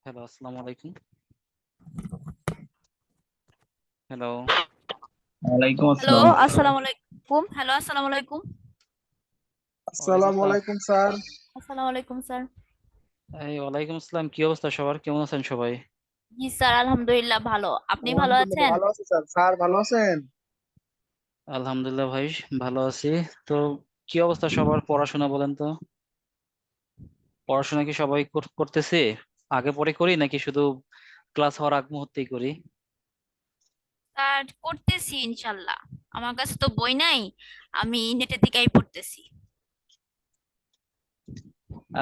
Hello, আসসালামু আলাইকুম। Hello. ওয়ালাইকুম হ্যালো আসসালাম। আসসালামু আলাইকুম। আসসালামু আলাইকুম। ওয়ালাইকুম আসসালামু সালাম। আলাইকুম স্যার। আসসালামু আলাইকুম স্যার। ওয়ালাইকুম আসসালাম। কি অবস্থা সবার? কেমন আছেন সবাই? জি স্যার, আলহামদুলিল্লাহ ভালো। আপনি ভালো আলহামদুলিল্লাহ আছেন? ভালো আছি স্যার। স্যার ভালো আছেন? আলহামদুলিল্লাহ ভাই, ভালো আছি। তো কি অবস্থা সবার? পড়াশোনা বলেন তো। পড়াশোনা কি সবাই করতেছে? আগে পরে করি নাকি শুধু ক্লাস হওয়ার আগ মুহূর্তেই করি? স্যার করতেছি ইনশাল্লাহ। আমার কাছে তো বই নাই, আমি নেটে থেকেই পড়তেছি।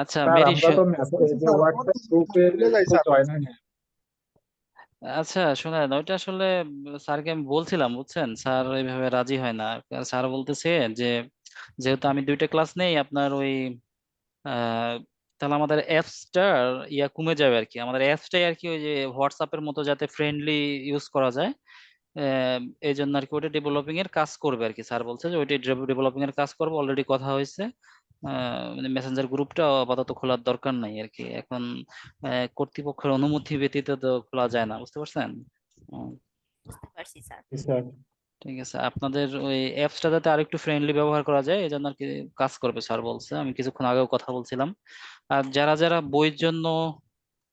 আচ্ছা, স্যার মেরি আমরা তো মেসেজ যে হোয়াটসঅ্যাপ গ্রুপে ভুলে যাই স্যার। জয়েন হই না। আচ্ছা শোনেন, ওইটা আসলে স্যারকে আমি বলছিলাম, বুঝছেন, স্যার এইভাবে রাজি হয় না। স্যার বলতেছে যে যেহেতু আমি দুইটা ক্লাস নেই আপনার ওই আহ, তাহলে আমাদের অ্যাপসটার কমে যাবে আর কি। আমাদের অ্যাপসটাই আর কি ওই যে হোয়াটসঅ্যাপের মতো যাতে ফ্রেন্ডলি ইউজ করা যায়, আহ, এই জন্য আর কি ওইটা ডেভেলপিং এর কাজ করবে আর কি। স্যার বলছে যে ওইটা ডেভেলপিং এর কাজ করবে, অলরেডি কথা হয়েছে। মানে মেসেঞ্জার গ্রুপটা আপাতত খোলার দরকার নাই আর কি এখন। কর্তৃপক্ষের অনুমতি ব্যতীত তো খোলা যায় না, বুঝতে পারছেন? উম, বুঝতে পারছি স্যার। জি, স্যার। ঠিক আছে, আপনাদের ওই অ্যাপসটা যাতে আরেকটু ফ্রেন্ডলি ব্যবহার করা যায় এই জন্য আর কি কাজ করবে স্যার বলছে। আমি কিছুক্ষণ আগেও কথা বলছিলাম। আর যারা যারা বইয়ের জন্য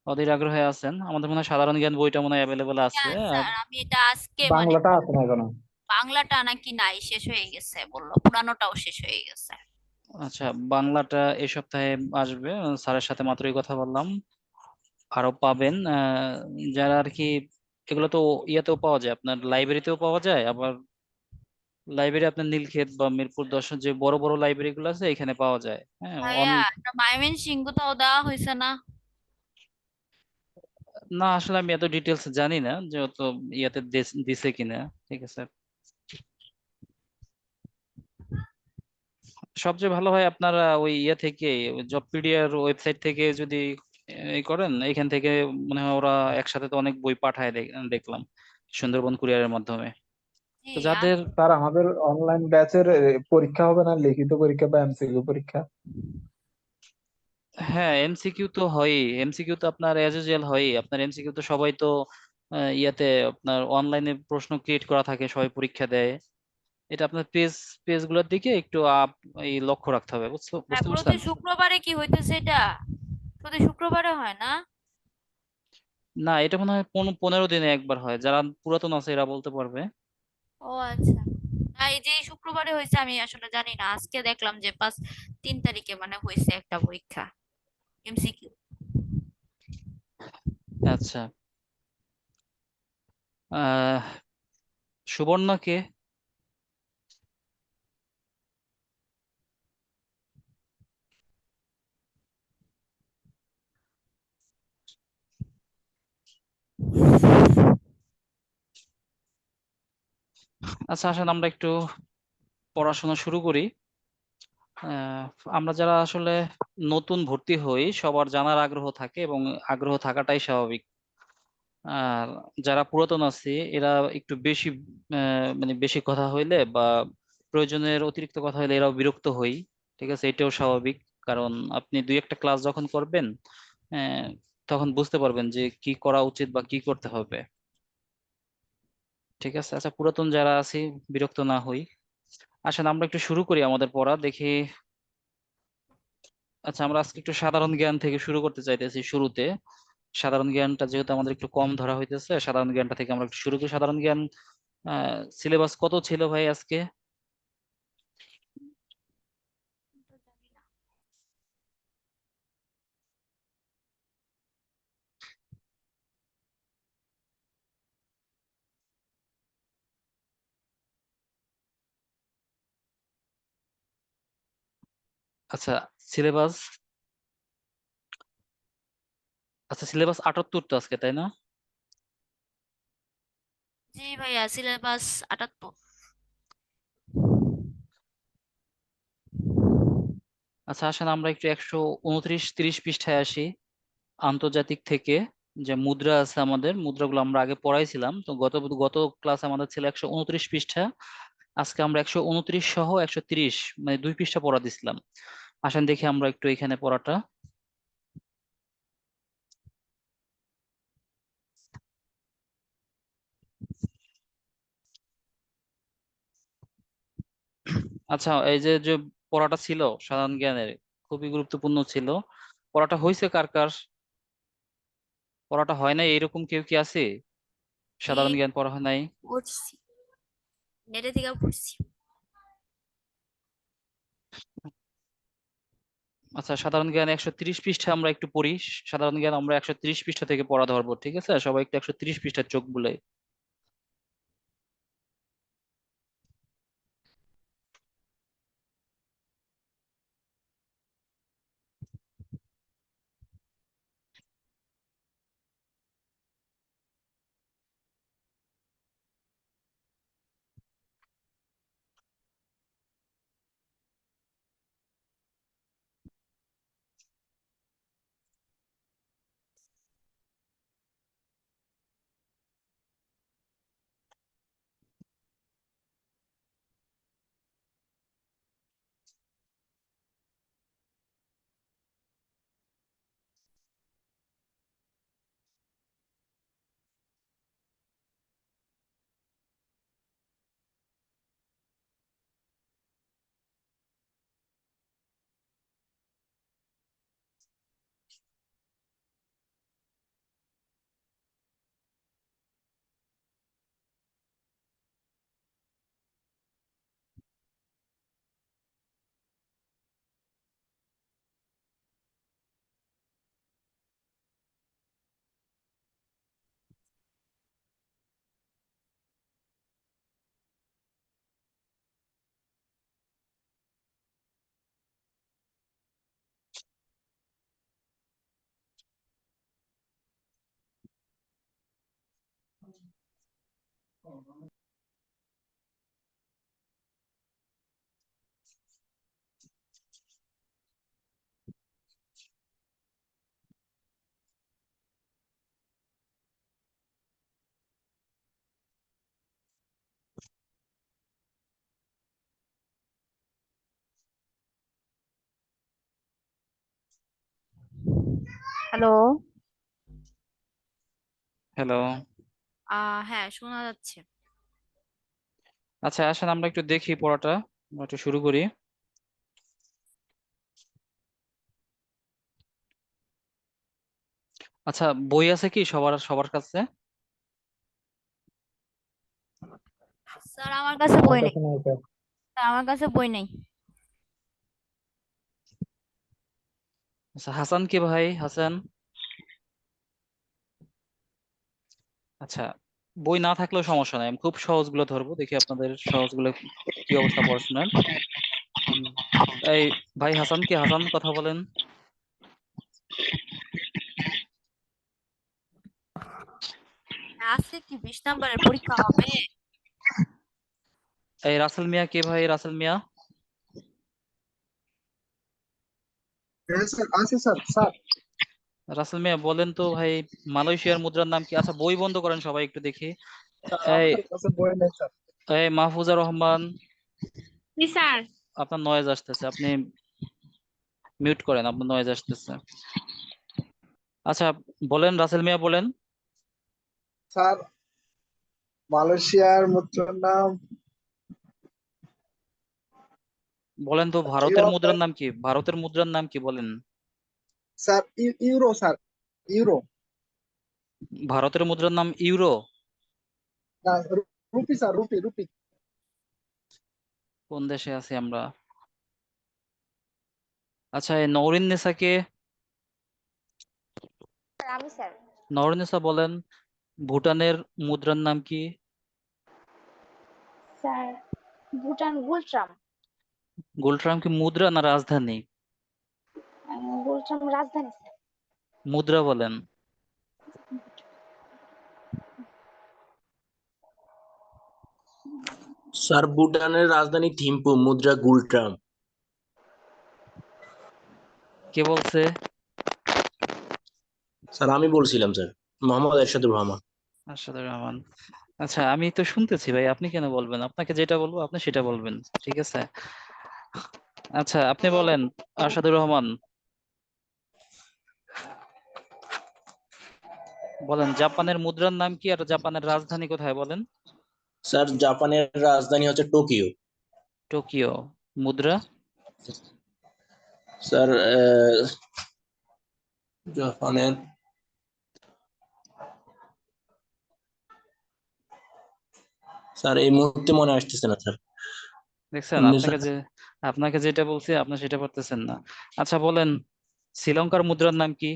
অধীর আগ্রহে আছেন, আমাদের মনে হয় সাধারণ জ্ঞান বইটা মনে হয় অ্যাভেলেবল আছে। হ্যাঁ আর স্যার, আমি এটা আজকে বাংলাটা আছে না কেন? বাংলাটা নাকি নাই, শেষ হয়ে গেছে বললো, পুরানোটাও শেষ হয়ে গেছে। আচ্ছা, বাংলাটা এই সপ্তাহে আসবে। স্যারের সাথে মাত্রই কথা বললাম, আরো পাবেন। যারা আর কি এগুলো তো ইয়েতেও পাওয়া যায়, আপনার লাইব্রেরিতেও পাওয়া যায়। আবার লাইব্রেরি আপনার নীলক্ষেত বা মিরপুর 10 যে বড় বড় লাইব্রেরি গুলো আছে এখানে পাওয়া যায়। হ্যাঁ ভাইয়া, এটা মাইমেন সিংহ তো দেওয়া হয়েছে না? না আসলে আমি এত ডিটেলস জানি না যে অত ইয়াতে দিছে কিনা। ঠিক আছে, সবচেয়ে ভালো হয় আপনারা ওই ইয়ে থেকে, জবপিডিয়ার ওয়েবসাইট থেকে যদি এই করেন, এখান থেকে মনে হয় ওরা একসাথে তো অনেক বই পাঠায় দেখলাম সুন্দরবন কুরিয়ারের মাধ্যমে। জি। তো যাদের স্যার আমাদের অনলাইন ব্যাচের পরীক্ষা হবে না, লিখিত পরীক্ষা বা এমসিকিউ পরীক্ষা? হ্যাঁ, এমসিকিউ তো হয়ই। এমসিকিউ তো আপনার অ্যাজ ইউজুয়াল হয়ই। আপনার এমসিকিউ তো সবাই তো ইয়াতে আপনার অনলাইনে প্রশ্ন ক্রিয়েট করা থাকে, সবাই পরীক্ষা দেয়। এটা আপনার পেজ গুলোর দিকে একটু এই লক্ষ্য রাখতে হবে, হ্যাঁ, বুঝতে প্রতি পারছেন? শুক্রবারে কি হইতেছে এটা? প্রতি শুক্রবারে হয় না? না, এটা মনে হয় 15 দিনে একবার হয়। যারা পুরাতন আছে এরা বলতে পারবে। ও আচ্ছা। না, এই যে এই শুক্রবারে হয়েছে আমি আসলে জানি না, আজকে দেখলাম যে 3 তারিখে মানে হয়েছে একটা পরীক্ষা, এমসিকিউ। আচ্ছা, আহ সুবর্ণা কে? আচ্ছা আসেন আমরা একটু পড়াশোনা শুরু করি। আহ, আমরা যারা আসলে নতুন ভর্তি হই সবার জানার আগ্রহ থাকে, এবং আগ্রহ থাকাটাই স্বাভাবিক। আর যারা পুরাতন আছে এরা একটু বেশি মানে বেশি কথা হইলে বা প্রয়োজনের অতিরিক্ত কথা হইলে এরাও বিরক্ত হই। ঠিক আছে, এটাও স্বাভাবিক। কারণ আপনি দুই একটা ক্লাস যখন করবেন, আহ, তখন বুঝতে পারবেন যে কি করা উচিত বা কি করতে হবে। ঠিক আছে, আচ্ছা পুরাতন যারা আছি বিরক্ত না হই। আসেন আমরা একটু শুরু করি আমাদের পড়া দেখি। আচ্ছা, আমরা আজকে একটু সাধারণ জ্ঞান থেকে শুরু করতে চাইতেছি শুরুতে। সাধারণ জ্ঞানটা যেহেতু আমাদের একটু কম ধরা হইতেছে, সাধারণ জ্ঞানটা থেকে আমরা একটু শুরু করি। সাধারণ জ্ঞান সিলেবাস কত ছিল ভাই আজকে? আচ্ছা, সিলেবাস, আচ্ছা সিলেবাস 78 তো আজকে, তাই না? জি ভাইয়া, সিলেবাস 78। আচ্ছা আসেন আমরা একটু 129-30 পৃষ্ঠায় আসি। আন্তর্জাতিক থেকে যে মুদ্রা আছে, আমাদের মুদ্রাগুলো আমরা আগে পড়াইছিলাম। তো গত গত ক্লাস আমাদের ছিল 129 পৃষ্ঠা। আজকে আমরা 129 সহ 130, মানে 2 পৃষ্ঠা পড়া দিছিলাম। আসেন দেখি আমরা একটু এখানে পড়াটা। আচ্ছা, এই যে যে পড়াটা ছিল সাধারণ জ্ঞানের, খুবই গুরুত্বপূর্ণ ছিল। পড়াটা হয়েছে কার কার? পড়াটা হয় নাই এরকম কেউ কি আছে? সাধারণ এই জ্ঞান পড়া হয় নাই? পড়ছি, নেটে থেকে পড়ছি। আচ্ছা, সাধারণ জ্ঞান 130 পৃষ্ঠা আমরা একটু পড়ি। সাধারণ জ্ঞান আমরা 130 পৃষ্ঠা থেকে পড়া ধরবো, ঠিক আছে? সবাই একটু 130 পৃষ্ঠার চোখ বুলাই। হ্যালো। হ্যালো। হ্যাঁ, শোনা যাচ্ছে। আচ্ছা, আসেন আমরা একটু দেখি পড়াটা, আমরা একটু শুরু করি। আচ্ছা, বই আছে কি সবার সবার কাছে? স্যার আমার কাছে আমার বই নেই। কাছে নাই স্যার। স্যার আমার কাছে বই নেই। আচ্ছা, হাসান কি ভাই, হাসান? আচ্ছা, বই না থাকলেও সমস্যা নাই, আমি খুব সহজগুলো ধরবো, দেখি আপনাদের সহজগুলো কি অবস্থা পড়াশোনার। হুম, এই ভাই হাসান, কি হাসান কথা বলেন। আজকে কি 20 নম্বরের পরীক্ষা হবে? এই রাসেল মিয়া, কে ভাই রাসেল মিয়া? হ্যাঁ স্যার, আছে স্যার। স্যার, রাসেল মিয়া বলেন তো ভাই, মালয়েশিয়ার মুদ্রার নাম কি? আচ্ছা, বই বন্ধ করেন সবাই একটু দেখি। স্যার এই আমার কাছে বই নেই স্যার। এই মাহফুজা রহমান, জি স্যার। আপনার নয়েজ আসতেছে, আপনি মিউট করেন, আপনার নয়েজ আসতেছে। আচ্ছা, বলেন রাসেল মিয়া বলেন। স্যার, মালয়েশিয়ার মুদ্রার নাম বলেন তো ভারতের ইউরো মুদ্রার স্যার। নাম কি? ভারতের মুদ্রার নাম কি বলেন? Sir, euro sir. ইউরো। ভারতের মুদ্রার নাম ইউরো? না, রুপি স্যার, রুপি রুপি। কোন দেশে আছি আমরা? আচ্ছা, এই নওরিন নেসাকে, স্যার আমি স্যার। নওরিন নেসা বলেন ভুটানের মুদ্রার নাম কি? স্যার ভুটান গুলট্রাম। গুলট্রাম কি মুদ্রা না রাজধানী? গুলট্রাম রাজধানী স্যার। মুদ্রা বলেন। স্যার ভুটানের রাজধানী থিম্পু, মুদ্রা গুলট্রাম। কে বলছে? স্যার আমি বলছিলাম স্যার, মোহাম্মদ এরশাদুর রহমান। আরশাদুর রহমান। আচ্ছা, আমি তো শুনতেছি ভাই, আপনি কেন বলবেন? আপনাকে যেটা বলবো আপনি সেটা বলবেন, ঠিক আছে? আচ্ছা, আপনি বলেন আরশাদুর রহমান, বলেন জাপানের মুদ্রার নাম কি আর জাপানের রাজধানী কোথায় বলেন? স্যার জাপানের রাজধানী হচ্ছে টোকিও। টোকিও। মুদ্রা। স্যার জাপানের স্যার এই মুহূর্তে মনে আসতেছে না স্যার। দেখছেন, এমনি আপনাকে স্যার আপনাকে যেটা বলছি আপনি সেটা পারতেছেন না। আচ্ছা বলেন, শ্রীলঙ্কার মুদ্রার নাম কি?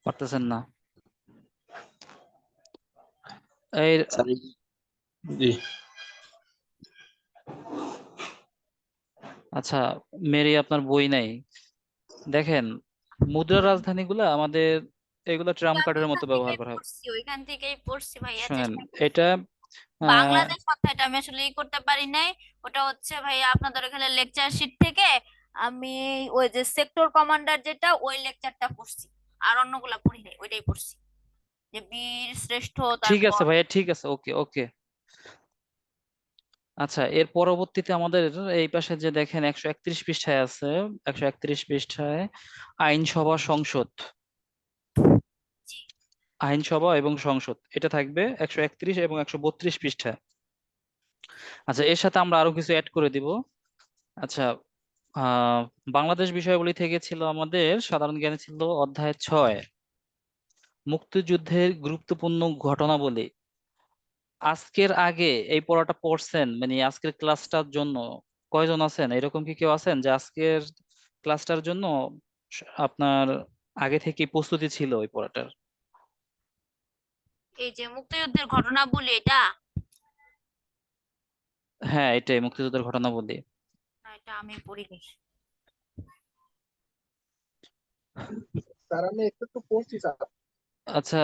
পারতেছেন না? এই স্যার জি আচ্ছা, মেরি আপনার বই নাই? দেখেন, মুদ্রার রাজধানীগুলো আমাদের এগুলো ট্রাম্প আমি কার্ডের মতো ওইখান ব্যবহার থেকেই করা হয়। পড়ছি, ওইখান থেকেই পড়ছি ভাইয়া, শুনেন, চেষ্টা করছি। এটা আহ, বাংলাদেশ কথাটা আমি আসলে করতে পারি নাই। ওটা হচ্ছে ভাইয়া আপনাদের এখানে লেকচার শিট থেকে আমি ওই যে সেক্টর কমান্ডার যেটা, ওই লেকচারটা পড়ছি। আর অন্যগুলা পড়ি নাই, ওইটাই পড়ছি, যে বীর শ্রেষ্ঠ, ঠিক আছে তারপর। ভাইয়া, ঠিক আছে, ওকে ওকে। আচ্ছা, এর পরবর্তীতে আমাদের এই পাশে যে দেখেন 131 পৃষ্ঠায় আছে, 131 পৃষ্ঠায় আইনসভা সংসদ, জি। আইনসভা এবং সংসদ এটা থাকবে 131 এবং 132 পৃষ্ঠায়। আচ্ছা, এর সাথে আমরা আরো কিছু অ্যাড করে দিব। আচ্ছা, আহ বাংলাদেশ বিষয়াবলী থেকে ছিল আমাদের সাধারণ জ্ঞানে ছিল অধ্যায় 6 মুক্তিযুদ্ধের গুরুত্বপূর্ণ ঘটনাবলী। আজকের আগে এই পড়াটা পড়ছেন, মানে আজকের ক্লাসটার জন্য কয়জন আছেন? এরকম কি কেউ আছেন যে আজকের ক্লাসটার জন্য আপনার আগে থেকে প্রস্তুতি ছিল ওই পড়াটার? এই যে মুক্তিযুদ্ধের ঘটনা বলি এটা, হ্যাঁ, এটাই মুক্তিযুদ্ধের ঘটনাবলী। না, এটা আমি পড়িনি। স্যার আমি একটু একটু পড়ছি স্যার। আচ্ছা,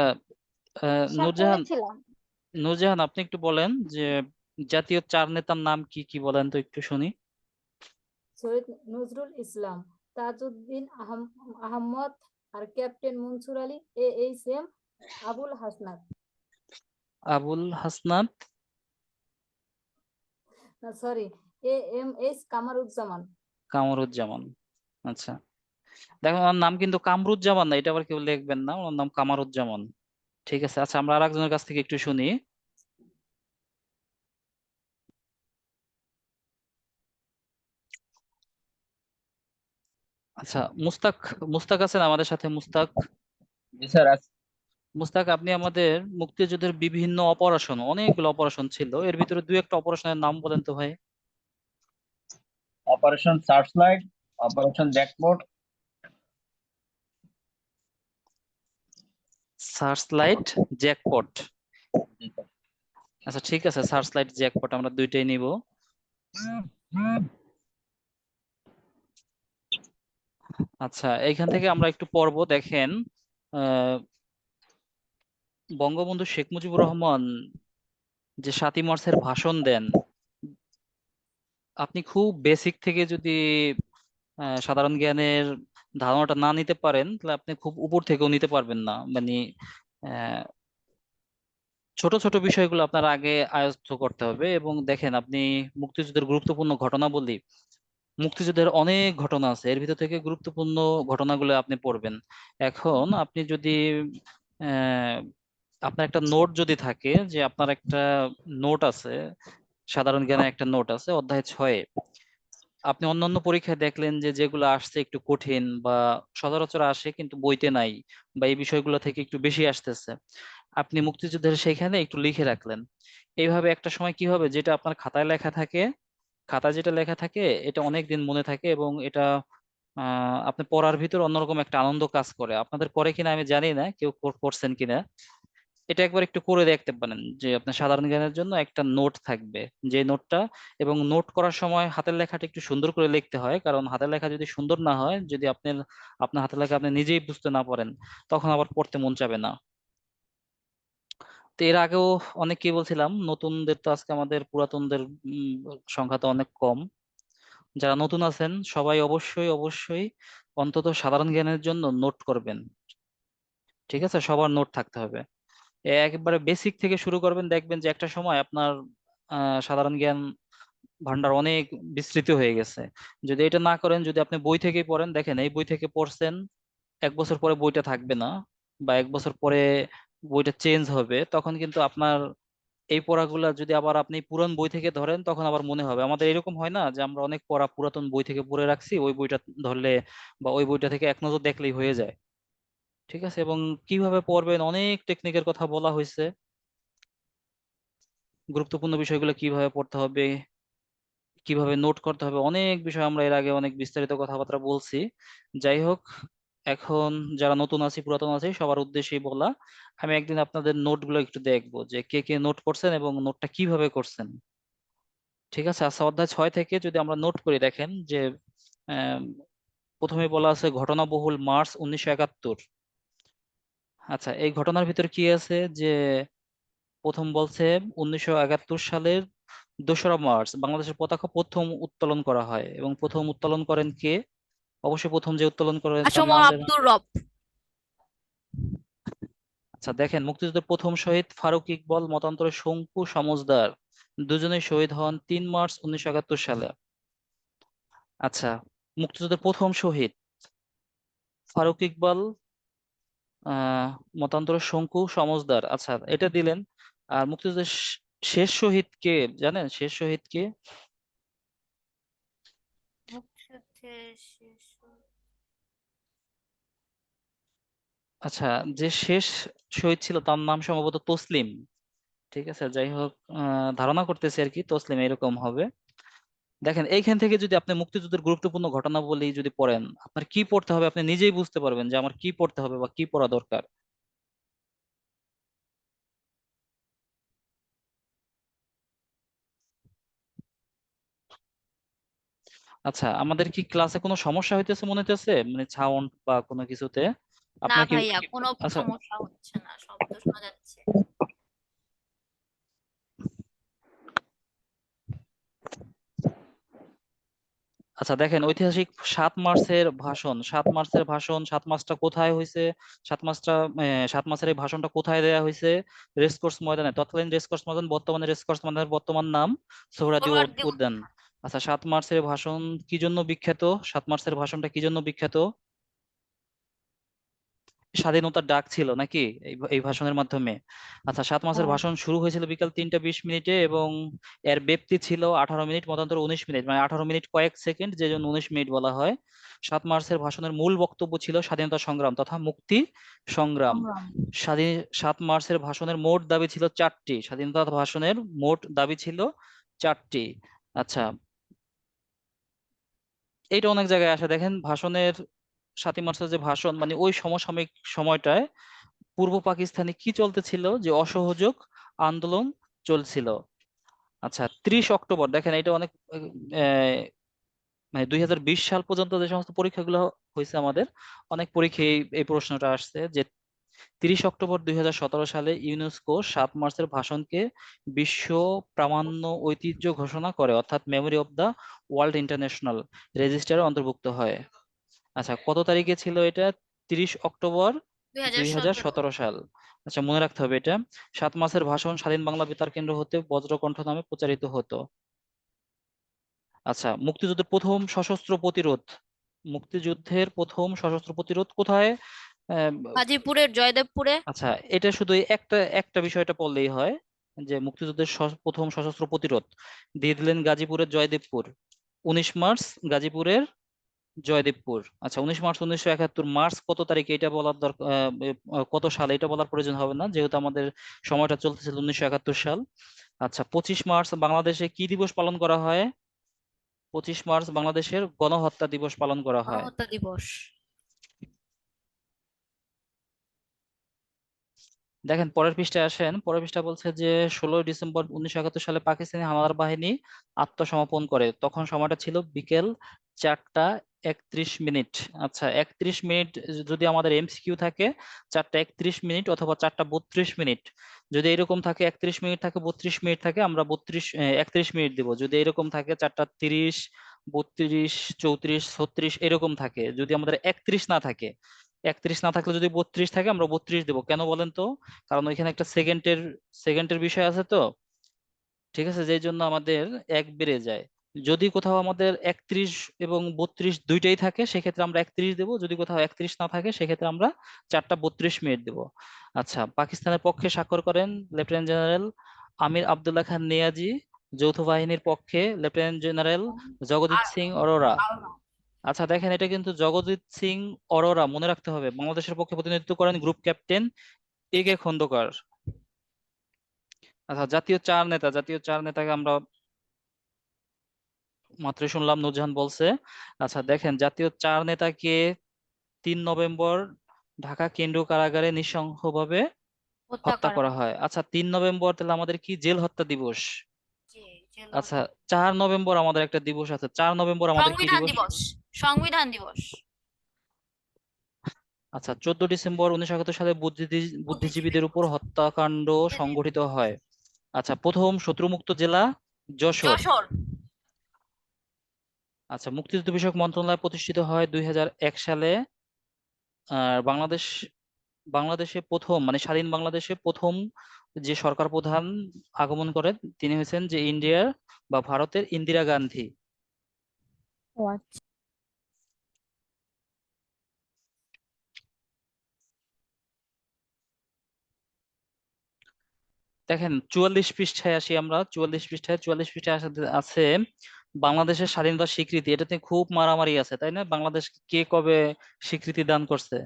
স্যার নূরজাহান, পড়েছিলাম। নূরজাহান আপনি একটু বলেন যে জাতীয় চার নেতার নাম কি কি বলেন তো একটু শুনি। সৈয়দ নজরুল ইসলাম, তাজউদ্দিন আহমদ, আর captain Mansur Ali, AHM Abul Hasnat, Abul Hasnat sorry, AMH Kamaruzzaman. Kamruzzaman. আচ্ছা, দেখুন ওনার নাম কিন্তু কামরুজ্জামান না, এটা আবার কেউ লিখবেন না, ওনার নাম কামারুজ্জামান। ঠিক আছে, আচ্ছা আমরা আরেকজনের কাছ থেকে একটু শুনি। আচ্ছা, মুস্তাক, মুস্তাক আছেন আমাদের সাথে? মুস্তাক, জি স্যার মুস্তাক আপনি আমাদের মুক্তিযুদ্ধের বিভিন্ন অপারেশন, অনেকগুলো অপারেশন ছিল, এর ভিতরে দুই একটা অপারেশনের নাম বলেন তো ভাই। Operation searchlight, operation jackpot. Search light, jackpot. জি স্যার। আচ্ছা ঠিক আছে, সার্চ লাইট জ্যাকপট আমরা দুইটাই নিব। আচ্ছা, এইখান থেকে আমরা একটু পড়ব। দেখেন, আহ বঙ্গবন্ধু শেখ মুজিবুর রহমান যে 7ই মার্চের ভাষণ দেন, আপনি খুব বেসিক থেকে যদি সাধারণ জ্ঞানের ধারণাটা না নিতে পারেন, তাহলে আপনি খুব উপর থেকেও নিতে পারবেন না। মানে আহ, ছোট ছোট বিষয়গুলো আপনার আগে আয়ত্ত করতে হবে। এবং দেখেন, আপনি মুক্তিযুদ্ধের গুরুত্বপূর্ণ ঘটনাবলী, মুক্তিযুদ্ধের অনেক ঘটনা আছে, এর ভিতর থেকে গুরুত্বপূর্ণ ঘটনাগুলো আপনি পড়বেন। এখন আপনি যদি আহ আপনার একটা নোট যদি থাকে, যে আপনার একটা নোট আছে, সাধারণ জ্ঞানের একটা নোট আছে অধ্যায় 6, আপনি অন্যান্য পরীক্ষায় দেখলেন যে যেগুলো আসছে একটু কঠিন বা সচরাচর আসে কিন্তু বইতে নাই, বা এই বিষয়গুলো থেকে একটু বেশি আসতেছে, আপনি মুক্তিযুদ্ধের সেখানে একটু লিখে রাখলেন। এইভাবে একটা সময় কি হবে, যেটা আপনার খাতায় লেখা থাকে, খাতায় যেটা লেখা থাকে এটা অনেক দিন মনে থাকে, এবং এটা আপনি পড়ার ভিতর অন্যরকম একটা আনন্দ কাজ করে। আপনাদের করে কিনা আমি জানি না, কেউ করছেন কিনা। এটা একবার একটু করে দেখতে পারেন, যে আপনার সাধারণ জ্ঞানের জন্য একটা নোট থাকবে, যে নোটটা, এবং নোট করার সময় হাতের লেখাটা একটু সুন্দর করে লিখতে হয়, কারণ হাতের লেখা যদি সুন্দর না হয়, যদি আপনার আপনার হাতের লেখা আপনি নিজেই বুঝতে না পারেন, তখন আবার পড়তে মন চাবে না। তো এর আগেও অনেককেই বলছিলাম, নতুনদের তো আজকে আমাদের পুরাতনদের সংখ্যা তো অনেক কম। যারা নতুন আছেন সবাই অবশ্যই অবশ্যই অন্তত সাধারণ জ্ঞানের জন্য নোট করবেন। ঠিক আছে, সবার নোট থাকতে হবে। একবারে বেসিক থেকে শুরু করবেন, দেখবেন যে একটা সময় আপনার সাধারণ জ্ঞান ভান্ডার অনেক বিস্তৃত হয়ে গেছে। যদি এটা না করেন, যদি আপনি বই থেকে পড়েন, দেখেন এই বই থেকে পড়ছেন, 1 বছর পরে বইটা থাকবে না, বা 1 বছর পরে বইটা চেঞ্জ হবে, তখন কিন্তু আপনার এই পড়াগুলা যদি আবার আপনি পুরান বই থেকে ধরেন তখন আবার মনে হবে। আমাদের এরকম হয় না যে আমরা অনেক পড়া পুরাতন বই থেকে পড়ে রাখছি, ওই বইটা ধরলে বা ওই বইটা থেকে এক নজর দেখলেই হয়ে যায়। ঠিক আছে, এবং কিভাবে পড়বেন অনেক টেকনিকের কথা বলা হয়েছে, গুরুত্বপূর্ণ বিষয়গুলো কিভাবে পড়তে হবে, কিভাবে নোট করতে হবে, অনেক বিষয় আমরা এর আগে অনেক বিস্তারিত কথাবার্তা বলছি। যাই হোক, এখন যারা নতুন আছি পুরাতন আছি সবার উদ্দেশ্যেই বলা, আমি একদিন আপনাদের নোটগুলো একটু দেখবো যে কে কে নোট করছেন এবং নোটটা কিভাবে করছেন। ঠিক আছে, আচ্ছা, অধ্যায় 6 থেকে যদি আমরা নোট করি, দেখেন যে আম, প্রথমে বলা আছে ঘটনাবহুল মার্চ 1971। আচ্ছা, এই ঘটনার ভিতর কি আছে যে প্রথম বলছে 1971 সালের 2রা মার্চ বাংলাদেশের পতাকা প্রথম উত্তোলন করা হয়, এবং প্রথম উত্তোলন করেন কে? অবশ্যই প্রথম যে উত্তোলন করেন তার আসম নাম জানেন? আব্দুর রব। আচ্ছা দেখেন, মুক্তিযুদ্ধের প্রথম শহীদ ফারুক ইকবাল মতান্তরে শঙ্কু সমজদার, দুজনেই শহীদ হন 3 মার্চ 1971 সালে। আচ্ছা, মুক্তিযুদ্ধের প্রথম শহীদ ফারুক ইকবাল, আহ মতান্তরে শঙ্কু সমজদার, আচ্ছা এটা দিলেন। আর মুক্তিযুদ্ধের শেষ শহীদ কে জানেন? শেষ শহীদ কে? মুক্তিযুদ্ধের শেষ আচ্ছা, যে শেষ শহীদ ছিল তার নাম সম্ভবত তসলিম। ঠিক আছে, যাই হোক, ধারণা করতেছি আর কি তসলিম এরকম হবে। দেখেন, এইখান থেকে যদি আপনি মুক্তিযুদ্ধের গুরুত্বপূর্ণ ঘটনাবলী যদি পড়েন, আপনার কি পড়তে হবে আপনি নিজেই বুঝতে পারবেন যে আমার কি পড়তে হবে বা কি পড়া দরকার। আচ্ছা, আমাদের কি ক্লাসে কোনো সমস্যা হইতেছে মনে হইতেছে, মানে সাউন্ড বা কোনো কিছুতে? না আপনার কি? ভাইয়া, কোনো আচ্ছা, সমস্যা হচ্ছে না, শব্দ শোনা যাচ্ছে। আচ্ছা দেখেন, ঐতিহাসিক 7 মার্চের ভাষণ, 7 মার্চের ভাষণ, 7 মার্চটা কোথায় হয়েছে? 7 মার্চটা, 7 মার্চের এই ভাষণটা কোথায় দেয়া হয়েছে? রেসকোর্স ময়দানে, তৎকালীন রেসকোর্স ময়দান, বর্তমানে রেসকোর্স ময়দানের বর্তমান নাম সোহরাওয়ার্দী সোহরাওয়ার্দী উদ্যান। আচ্ছা, 7 মার্চের ভাষণ কি জন্য বিখ্যাত? 7 মার্চের ভাষণটা কি জন্য বিখ্যাত? স্বাধীনতার ডাক ছিল নাকি এই ভাষণের মাধ্যমে? আচ্ছা, 7 মাসের হ্যাঁ ভাষণ শুরু হয়েছিল বিকাল 3টা 20 মিনিটে এবং এর ব্যাপ্তি ছিল 18 মিনিট, মতান্তরে 19 মিনিট, মানে 18 মিনিট কয়েক সেকেন্ড, যে জন্য 19 মিনিট বলা হয়। 7 মার্চের ভাষণের মূল বক্তব্য ছিল স্বাধীনতা সংগ্রাম তথা মুক্তি সংগ্রাম। সংগ্রাম। স্বাধীন 7 মার্চের ভাষণের মোট দাবি ছিল 4টি, স্বাধীনতা ভাষণের মোট দাবি ছিল 4টি। আচ্ছা, এইটা অনেক জায়গায় আসে, দেখেন ভাষণের 7 মার্চের যে ভাষণ, মানে ওই সমসাময়িক সময়টায় পূর্ব পাকিস্তানে কি চলতেছিল, যে অসহযোগ আন্দোলন চলছিল। আচ্ছা, 30 অক্টোবর, দেখেন এটা অনেক আহ, মানে 2020 সাল পর্যন্ত যে সমস্ত পরীক্ষাগুলো হয়েছে আমাদের, অনেক পরীক্ষায় এই প্রশ্নটা আসছে যে 30 অক্টোবর 2017 সালে ইউনেস্কো 7 মার্চের ভাষণকে বিশ্ব প্রামাণ্য ঐতিহ্য ঘোষণা করে, অর্থাৎ memory of the world international রেজিস্টারে অন্তর্ভুক্ত হয়। আচ্ছা, কত তারিখে ছিল এটা? 30 অক্টোবর দুই হাজার দুই হাজার সতেরো সতেরো সাল। আচ্ছা, মনে রাখতে হবে এটা। 7 মাসের ভাষণ স্বাধীন বাংলা বেতার কেন্দ্র হতে বজ্রকণ্ঠ নামে প্রচারিত হতো। আচ্ছা, মুক্তিযুদ্ধের প্রথম সশস্ত্র প্রতিরোধ, মুক্তিযুদ্ধের প্রথম সশস্ত্র প্রতিরোধ কোথায়? আহ, গাজীপুরের জয়দেবপুরে। আচ্ছা, এটা শুধু এই একটা একটা বিষয়টা পড়লেই হয়, যে মুক্তিযুদ্ধের প্রথম সশস্ত্র প্রতিরোধ দিয়ে দিলেন গাজীপুরের জয়দেবপুর। 19 মার্চ গাজীপুরের জয়দেবপুর। আচ্ছা, 19 মার্চ 1971, মার্চ কত তারিখে এটা বলার দরকার, কত সালে এটা বলার প্রয়োজন হবে না, যেহেতু আমাদের সময়টা চলতেছিল 1971 সাল। আচ্ছা, 25 মার্চ বাংলাদেশে কি দিবস পালন করা হয়? 25 মার্চ বাংলাদেশের গণহত্যা দিবস পালন করা হয়। গণহত্যা দিবস। দেখেন, পরের পৃষ্ঠায় আসেন, পরের পৃষ্ঠা বলছে যে 16 ডিসেম্বর 1971 সালে পাকিস্তানি হানাদার বাহিনী আত্মসমর্পণ করে, তখন সময়টা ছিল বিকেল 4টা 31 মিনিট। আচ্ছা, 31 মিনিট যদি আমাদের এমসিকিউ থাকে, 4টা 31 মিনিট অথবা 4টা 32 মিনিট, যদি এরকম থাকে 31 মিনিট থাকে 32 মিনিট থাকে, আমরা 31 মিনিট দিব। যদি এরকম থাকে 4টা 30, 32, 34, 36 এরকম থাকে, যদি আমাদের 31 না থাকে, 31 না থাকলে যদি 32 থাকে আমরা 32 দেবো। কেন বলেন তো? কারণ ওইখানে একটা সেকেন্ডের বিষয় আছে তো। ঠিক আছে, যেই জন্য আমাদের এক বেড়ে যায়। যদি কোথাও আমাদের 31 এবং 32 দুইটাই থাকে সেক্ষেত্রে আমরা 31 দেবো, যদি কোথাও 31 না থাকে সেক্ষেত্রে আমরা 4টা 32 মিনিট দেবো। আচ্ছা, পাকিস্তানের পক্ষে স্বাক্ষর করেন লেফটেন্যান্ট জেনারেল আমির আব্দুল্লাহ খান নিয়াজি, যৌথ বাহিনীর পক্ষে লেফটেন্যান্ট জেনারেল জগজিৎ আর সিং অরোরা। আর- আচ্ছা দেখেন, এটা কিন্তু জগজিৎ সিং অরোরা, মনে রাখতে হবে। বাংলাদেশের পক্ষে প্রতিনিধিত্ব করেন গ্রুপ ক্যাপ্টেন এ কে খন্দকার। আচ্ছা, জাতীয় চার নেতাকে আমরা মাত্রই শুনলাম, নুরজাহান বলছে। আচ্ছা দেখেন, জাতীয় চার নেতাকে 3 নভেম্বর ঢাকা কেন্দ্রীয় কারাগারে নৃশংসভাবে হত্যা হত্যা করা করা হয়। হয়। আচ্ছা, 3 নভেম্বর তাহলে আমাদের কি জেল হত্যা দিবস? জি, জেল আচ্ছা, হত্যা। 4 নভেম্বর আমাদের একটা দিবস আছে। 4 নভেম্বর আমাদের কি সংবিধান দিবস? দিবস। সংবিধান দিবস। আচ্ছা, 14 ডিসেম্বর 1971 সালে বুদ্ধিজীবী বুদ্ধিজীবীদের উপর দিবস। হত্যাকাণ্ড সংঘটিত হয়। আচ্ছা, প্রথম শত্রুমুক্ত জেলা যশোর। যশোর। আচ্ছা, মুক্তিযুদ্ধ বিষয়ক মন্ত্রণালয় প্রতিষ্ঠিত হয় 2001 সালে। আর বাংলাদেশে প্রথম, মানে স্বাধীন বাংলাদেশে প্রথম যে সরকার প্রধান আগমন করেন তিনি হয়েছেন যে ইন্ডিয়ার বা ভারতের ইন্দিরা গান্ধী। ও আচ্ছা। দেখেন 44 পৃষ্ঠায় আসি আমরা। 44 পৃষ্ঠায় আছে বাংলাদেশের স্বাধীনতার স্বীকৃতি। এটাতে খুব মারামারি আছে, তাই না? বাংলাদেশ কে কবে স্বীকৃতি দান করছে?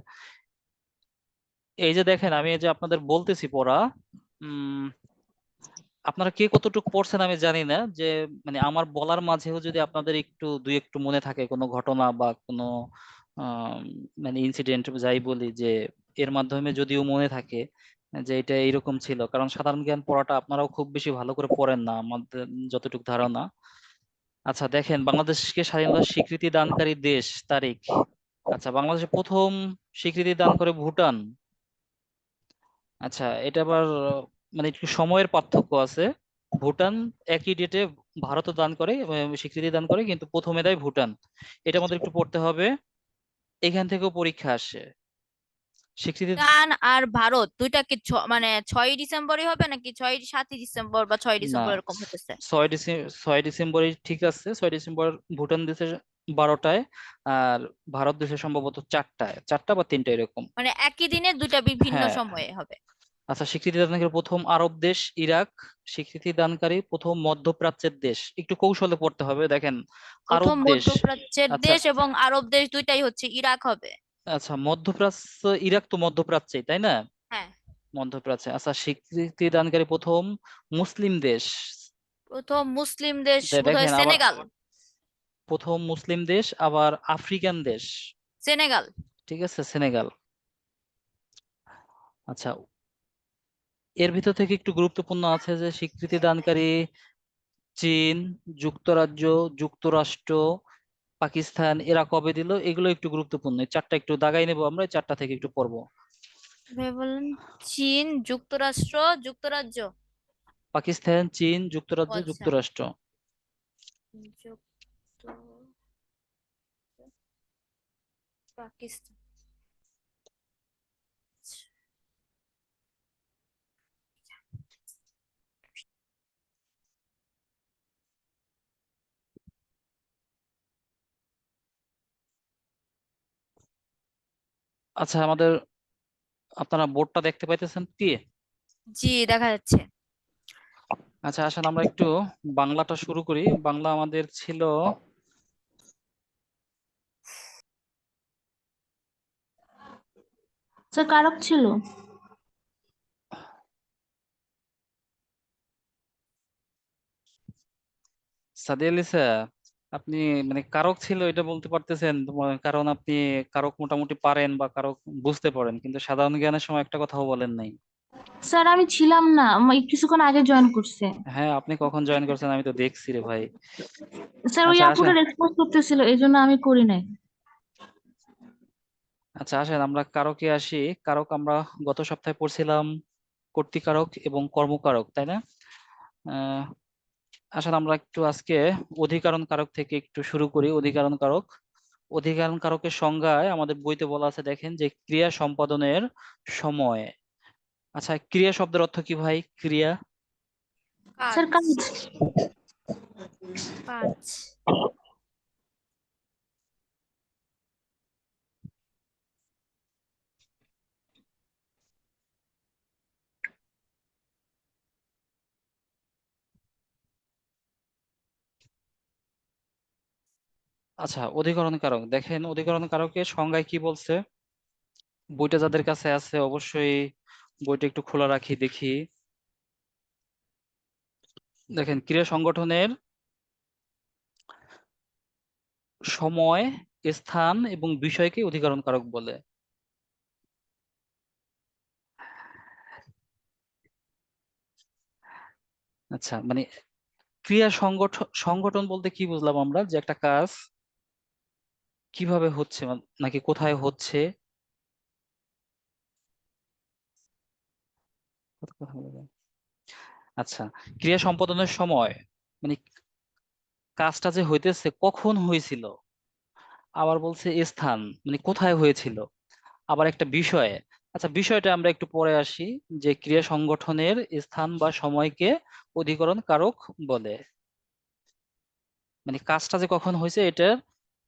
এই যে দেখেন, আমি এই যে আপনাদের বলতেছি পড়া, উম আপনারা কে কতটুকু পড়ছেন আমি জানি না, যে মানে আমার বলার মাঝেও যদি আপনাদের একটু দুই একটু মনে থাকে কোনো ঘটনা বা কোনো আহ, মানে ইনসিডেন্ট যাই বলি, যে এর মাধ্যমে যদিও মনে থাকে যে এটা এইরকম ছিল। কারণ সাধারণ জ্ঞান পড়াটা আপনারাও খুব বেশি ভালো করে পড়েন না, আমাদের যতটুকু ধারণা। আচ্ছা দেখেন, বাংলাদেশকে স্বাধীনতার স্বীকৃতি দানকারী দেশ, তারিখ। আচ্ছা, বাংলাদেশে প্রথম স্বীকৃতি দান করে ভুটান। আচ্ছা, এটা আবার মানে একটু সময়ের পার্থক্য আছে। ভুটান একই ডেটে ভারতও দান করে, স্বীকৃতি দান করে, কিন্তু প্রথমে দেয় ভুটান। এটা আমাদের একটু পড়তে হবে, এখান থেকেও পরীক্ষা আসে। স্বীকৃতি ভুটান আর ভারত দুইটা কি মানে 6ই ডিসেম্বরই হবে নাকি 6ই 7ই ডিসেম্বর বা 6ই ডিসেম্বর না, এরকম হতেছে? 6 ডিসেম্বরই ঠিক আছে। 6 ডিসেম্বর ভুটান দেশে 12টায়, আর ভারত দেশে সম্ভবত 4টায়, 4টা বা 3টা এরকম। মানে একই দিনে দুইটা বিভিন্ন হ্যাঁ। সময়ে হবে। আচ্ছা, স্বীকৃতি দানকারী প্রথম আরব দেশ ইরাক। স্বীকৃতি দানকারী প্রথম মধ্যপ্রাচ্যের দেশ। একটু কৌশলে পড়তে হবে, দেখেন। আরব প্রথম দেশ। মধ্যপ্রাচ্যের আচ্ছা। দেশ এবং আরব দেশ দুইটাই হচ্ছে ইরাক হবে। আচ্ছা, মধ্যপ্রাচ্য, ইরাক তো মধ্যপ্রাচ্যে, তাই না? হ্যাঁ। মধ্যপ্রাচ্যে। আচ্ছা, স্বীকৃতি দানকারী প্রথম মুসলিম দেশ। প্রথম মুসলিম দেশ বোধহয় দেখেন আবার, সেনেগাল। প্রথম মুসলিম দেশ আবার আফ্রিকান দেশ। সেনেগাল। ঠিক আছে, সেনেগাল। আচ্ছা, এর ভিতর থেকে একটু গুরুত্বপূর্ণ আছে যে স্বীকৃতি দানকারী চীন, যুক্তরাজ্য, যুক্তরাষ্ট্র, পাকিস্তান, এরা কবে দিল, এগুলো একটু গুরুত্বপূর্ণ। এই চারটা একটু দাগাই নেবো আমরা, এই চারটা থেকে একটু পড়বো। বলেন। চীন, যুক্তরাষ্ট্র, যুক্তরাজ্য। পাকিস্তান, চীন, ও যুক্তরাজ্য, আচ্ছা। যুক্তরাষ্ট্র। যুক্ত পাকিস্তান। আচ্ছা, আমাদের, আপনারা বোর্ডটা দেখতে পাইতেছেন কি? জি, দেখা যাচ্ছে। আচ্ছা, আসেন আমরা একটু বাংলাটা শুরু করি। বাংলা আমাদের ছিল, স্যার কারক ছিল। সাদিয়া লিসা, আপনি মানে কারক ছিল এটা বলতে পারতেছেন কারণ আপনি কারক মোটামুটি পারেন বা কারক বুঝতে পারেন, কিন্তু সাধারণ জ্ঞানের সময় একটা কথাও বলেন নাই। স্যার আমি ছিলাম না, কিছুক্ষণ আগে জয়েন করছে। হ্যাঁ, আপনি কখন জয়েন করছেন আমি তো দেখছি রে ভাই। স্যার ওই আচ্ছা আপুটা আসেন, রেসপন্স করতেছিল, এই জন্য আমি করি নাই। আচ্ছা আসেন আমরা কারকে আসি। কারক আমরা গত সপ্তাহে পড়ছিলাম কর্তৃকারক এবং কর্মকারক, তাই না? আহ আসলে আমরা একটু আজকে অধিকরণ কারক থেকে একটু শুরু করি। অধিকরণ কারক, অধিকরণ কারকের সংজ্ঞায় আমাদের বইতে বলা আছে, দেখেন, যে ক্রিয়া সম্পাদনের সময়। আচ্ছা, ক্রিয়া শব্দের অর্থ কি ভাই? ক্রিয়া, স্যার কাজ। কাজ। কাজ। আচ্ছা, অধিকরণ কারক দেখেন, অধিকরণ কারকের সংজ্ঞায় কি বলছে? বইটা যাদের কাছে আছে অবশ্যই বইটা একটু খোলা রাখি দেখি। দেখেন, ক্রিয়া সংগঠনের সময়, স্থান এবং বিষয়কে অধিকরণ কারক বলে। আচ্ছা, মানে ক্রিয়া সংগঠন সংগঠন বলতে কি বুঝলাম আমরা? যে একটা কাজ কিভাবে হচ্ছে নাকি কোথায় হচ্ছে। আচ্ছা, ক্রিয়া সম্পাদনের সময় মানে কাজটা যে হইতেছে কখন হয়েছিল, আবার বলছে স্থান মানে কোথায় হয়েছিল, আবার একটা বিষয়। আচ্ছা, বিষয়টা আমরা একটু পরে আসি। যে ক্রিয়া সংগঠনের স্থান বা সময়কে অধিকরণ কারক বলে, মানে কাজটা যে কখন হয়েছে এটার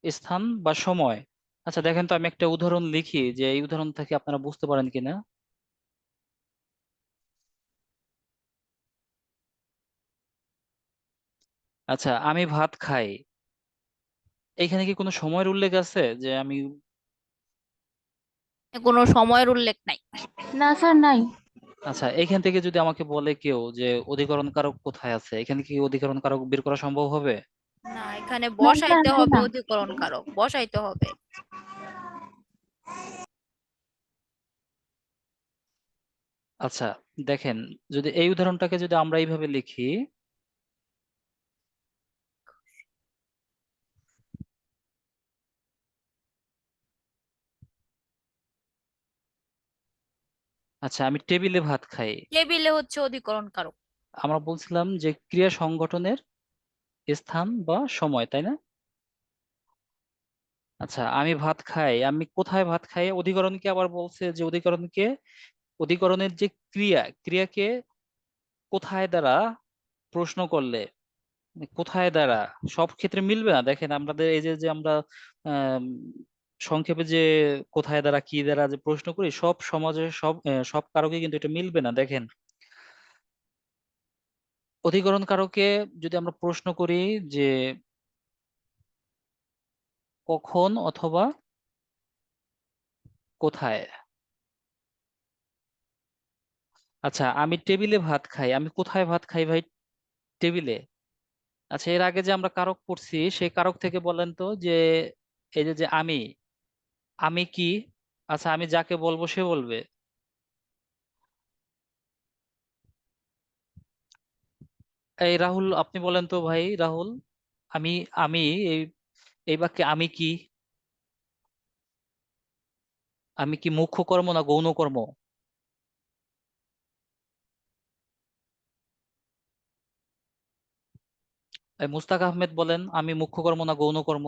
স্থান বা সময়। আচ্ছা দেখেন তো, আমি একটা উদাহরণ লিখি যে এই উদাহরণ থেকে আপনারা বুঝতে পারেন কিনা। আচ্ছা, আমি ভাত খাই, এইখানে কি কোনো সময়ের উল্লেখ আছে যে আমি? কোনো সময়ের উল্লেখ নাই। না স্যার, নাই। আচ্ছা, এইখান থেকে যদি আমাকে বলে কেউ যে অধিকরণ কারক কোথায় আছে, এখানে কি অধিকরণ কারক বের করা সম্ভব হবে? না, এখানে না স্যার, বসাইতে নাই হবে না। অধিকরণ কারক, বসাইতে হবে। আচ্ছা দেখেন, যদি এই উদাহরণটাকে যদি আমরা এইভাবে লিখি, আচ্ছা আমি টেবিলে ভাত খাই, টেবিলে হচ্ছে অধিকরণ কারক। আমরা বলছিলাম যে ক্রিয়া সংগঠনের স্থান বা সময়, তাই না? আচ্ছা, আমি ভাত খাই, আমি কোথায় ভাত খাই, অধিকরণকে আবার বলছে যে অধিকরণের যে ক্রিয়াকে কোথায় দ্বারা প্রশ্ন করলে, মানে কোথায় দ্বারা সব ক্ষেত্রে মিলবে না। দেখেন আমাদের এই যে যে আমরা আম, সংক্ষেপে যে কোথায় দ্বারা কি দ্বারা যে প্রশ্ন করি, সব সমাজে সব কারকে কিন্তু এটা মিলবে না। দেখেন, অধিকরণ কারকে যদি আমরা প্রশ্ন করি যে কখন অথবা কোথায়। আচ্ছা, আমি টেবিলে ভাত খাই, আমি কোথায় ভাত খাই ভাই? টেবিলে। আচ্ছা, এর আগে যে আমরা কারক পড়ছি সেই কারক থেকে বলেন তো যে এই যে যে আমি কি? আচ্ছা, আমি যাকে বলবো সে বলবে। এই রাহুল, আপনি বলেন তো ভাই রাহুল, আমি আমি এই এই বাক্যে আমি কি? আমি কি মুখ্য কর্ম না গৌণ কর্ম? এই মুস্তাক আহমেদ বলেন, আমি মুখ্য কর্ম না গৌণ কর্ম?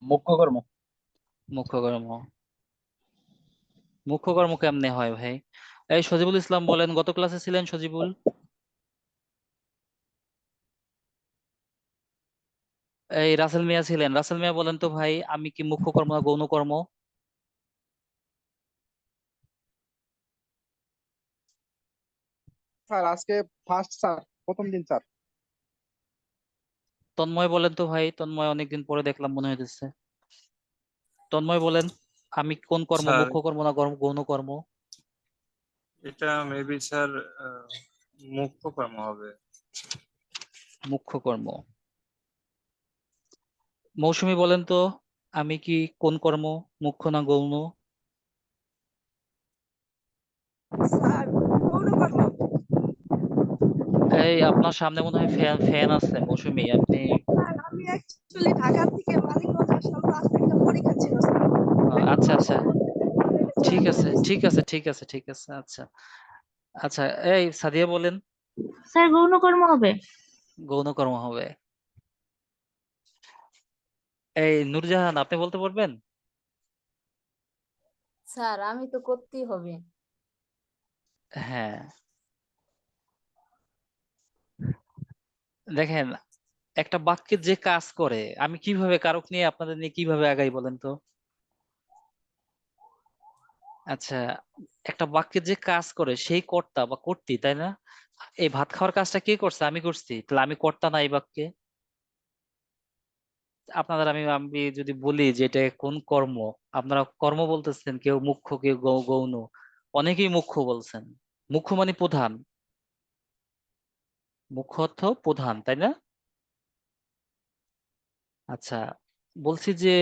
মুখ্য কর্ম। মুখ্য কর্ম। মুখ্য কর্ম কেমনে হয় ভাই? এই সজিবুল ইসলাম বলেন, গত ক্লাসে ছিলেন সজিবুল? এই রাসেল মিয়া ছিলেন, রাসেল মিয়া বলেন তো ভাই, আমি কি মুখ্য কর্ম না গৌণ কর্ম? স্যার আজকে ফার্স্ট স্যার, প্রথম দিন স্যার। তন্ময় বলেন তো ভাই, তন্ময় অনেকদিন পরে দেখলাম মনে হইতেছে। তন্ময় বলেন, আমি কোন কর্ম, স্যার মুখ্য কর্ম না গৌণ কর্ম? এটা মেবি স্যার মুখ্য কর্ম হবে। মুখ্য কর্ম। মৌসুমী বলেন তো, আমি কি কোন কর্ম, মুখ্য না গৌণ? স্যার গৌণ কর্ম। এই আপনার সামনে মনে হয় ফ্যান ফ্যান আছে মৌসুমী, আপনি স্যার আমি অ্যাকচুয়ালি ঢাকা থেকে মানিকগঞ্জ আসলাম, তো আজকে একটা পরীক্ষা ছিল স্যার। আচ্ছা আচ্ছা, ঠিক চলে আছে গেছি। ঠিক আছে ঠিক আছে ঠিক আছে। আচ্ছা আচ্ছা, এই সাদিয়া বলেন, স্যার গৌণ কর্ম হবে। গৌণ কর্ম হবে। এই নূরজাহান, আপনি বলতে পারবেন? স্যার আমি তো করতেই হবে। হ্যাঁ, দেখেন, একটা বাক্যে যে কাজ করে, আমি কিভাবে কারক নিয়ে আপনাদের নিয়ে কিভাবে আগাই বলেন তো? আচ্ছা, একটা বাক্যে যে কাজ করে সেই কর্তা বা কর্ত্রী, তাই না? এই ভাত খাওয়ার কাজটা কে করছে? আমি করছি, তাহলে আমি কর্তা না এই বাক্যে? আপনাদের আমি আমি যদি বলি যে এটা কোন কর্ম, আপনারা কর্ম বলতেছেন, কেউ মুখ্য, কেউ গৌণ, অনেকেই মুখ্য বলছেন। মুখ্য মানে প্রধান, মুখ্য অর্থ প্রধান, তাই না? আচ্ছা, বলছি যে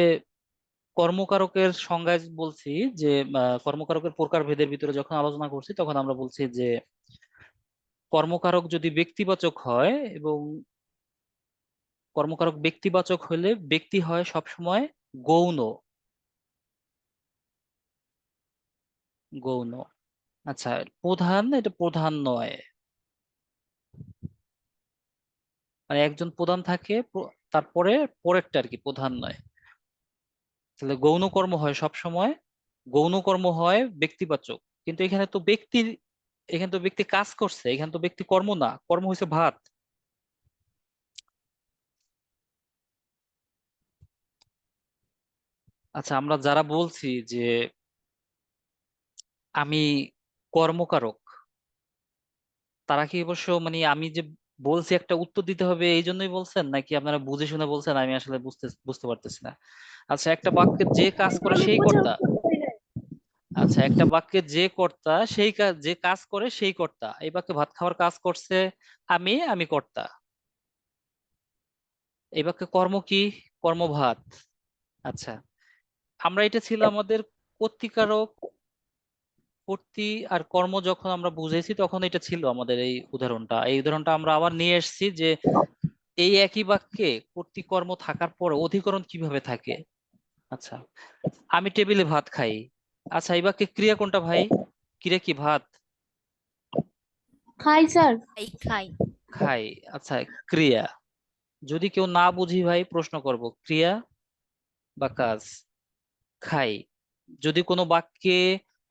কর্মকারকের সংজ্ঞায় বলছি যে কর্মকারকের প্রকারভেদের ভিতরে যখন আলোচনা করছি তখন আমরা বলছি যে কর্মকারক যদি ব্যক্তিবাচক হয়, এবং কর্মকারক ব্যক্তিবাচক হলে ব্যক্তি হয় সবসময় গৌণ। গৌণ। আচ্ছা, প্রধান, এটা প্রধান নয়, মানে একজন প্রধান থাকে, তারপরে পরেরটা আর কি, প্রধান নয়। তাহলে গৌণ কর্ম হয় সব সময়, গৌণ কর্ম হয় ব্যক্তিবাচক। কিন্তু এখানে তো ব্যক্তি, এখানে তো ব্যক্তি কাজ করছে, এখানে তো ব্যক্তি কর্ম না, কর্ম হয়েছে ভাত। আচ্ছা, আমরা যারা বলছি যে আমি কর্মকারক, তারা কি অবশ্য মানে আমি যে বলছি একটা উত্তর দিতে হবে এই জন্যই বলছেন, নাকি আপনারা বুঝে শুনে বলছেন? আমি আসলে বুঝতে বুঝতে পারতেছি না। আচ্ছা, একটা বাক্যে যে কাজ করে আমি সেই বুঝে কর্তা। উত্তর দিই নাই। আচ্ছা, একটা বাক্যে যে কর্তা সেই কাজ, যে কাজ করে সেই কর্তা। এই বাক্যে ভাত খাওয়ার কাজ করছে আমি, আমি কর্তা। এই বাক্যে কর্ম কি? কর্ম ভাত। আচ্ছা, আমরা এটা ছিল আমাদের কর্তৃকারক, কর্তৃ আর কর্ম যখন আমরা বুঝেছি তখন এটা ছিল আমাদের এই উদাহরণটা। এই উদাহরণটা আমরা আবার নিয়ে এসেছি যে এই একই বাক্যে কর্তৃকর্ম থাকার পর অধিকরণ কিভাবে থাকে। আচ্ছা, আমি টেবিলে ভাত খাই। আচ্ছা, এই বাক্যে ক্রিয়া কোনটা ভাই? ক্রিয়া কি? ভাত। খাই স্যার। খাই খাই। খাই। আচ্ছা, ক্রিয়া। যদি কেউ না বুঝি ভাই প্রশ্ন করব, ক্রিয়া বা কাজ। খাই। যদি কোনো বাক্যে,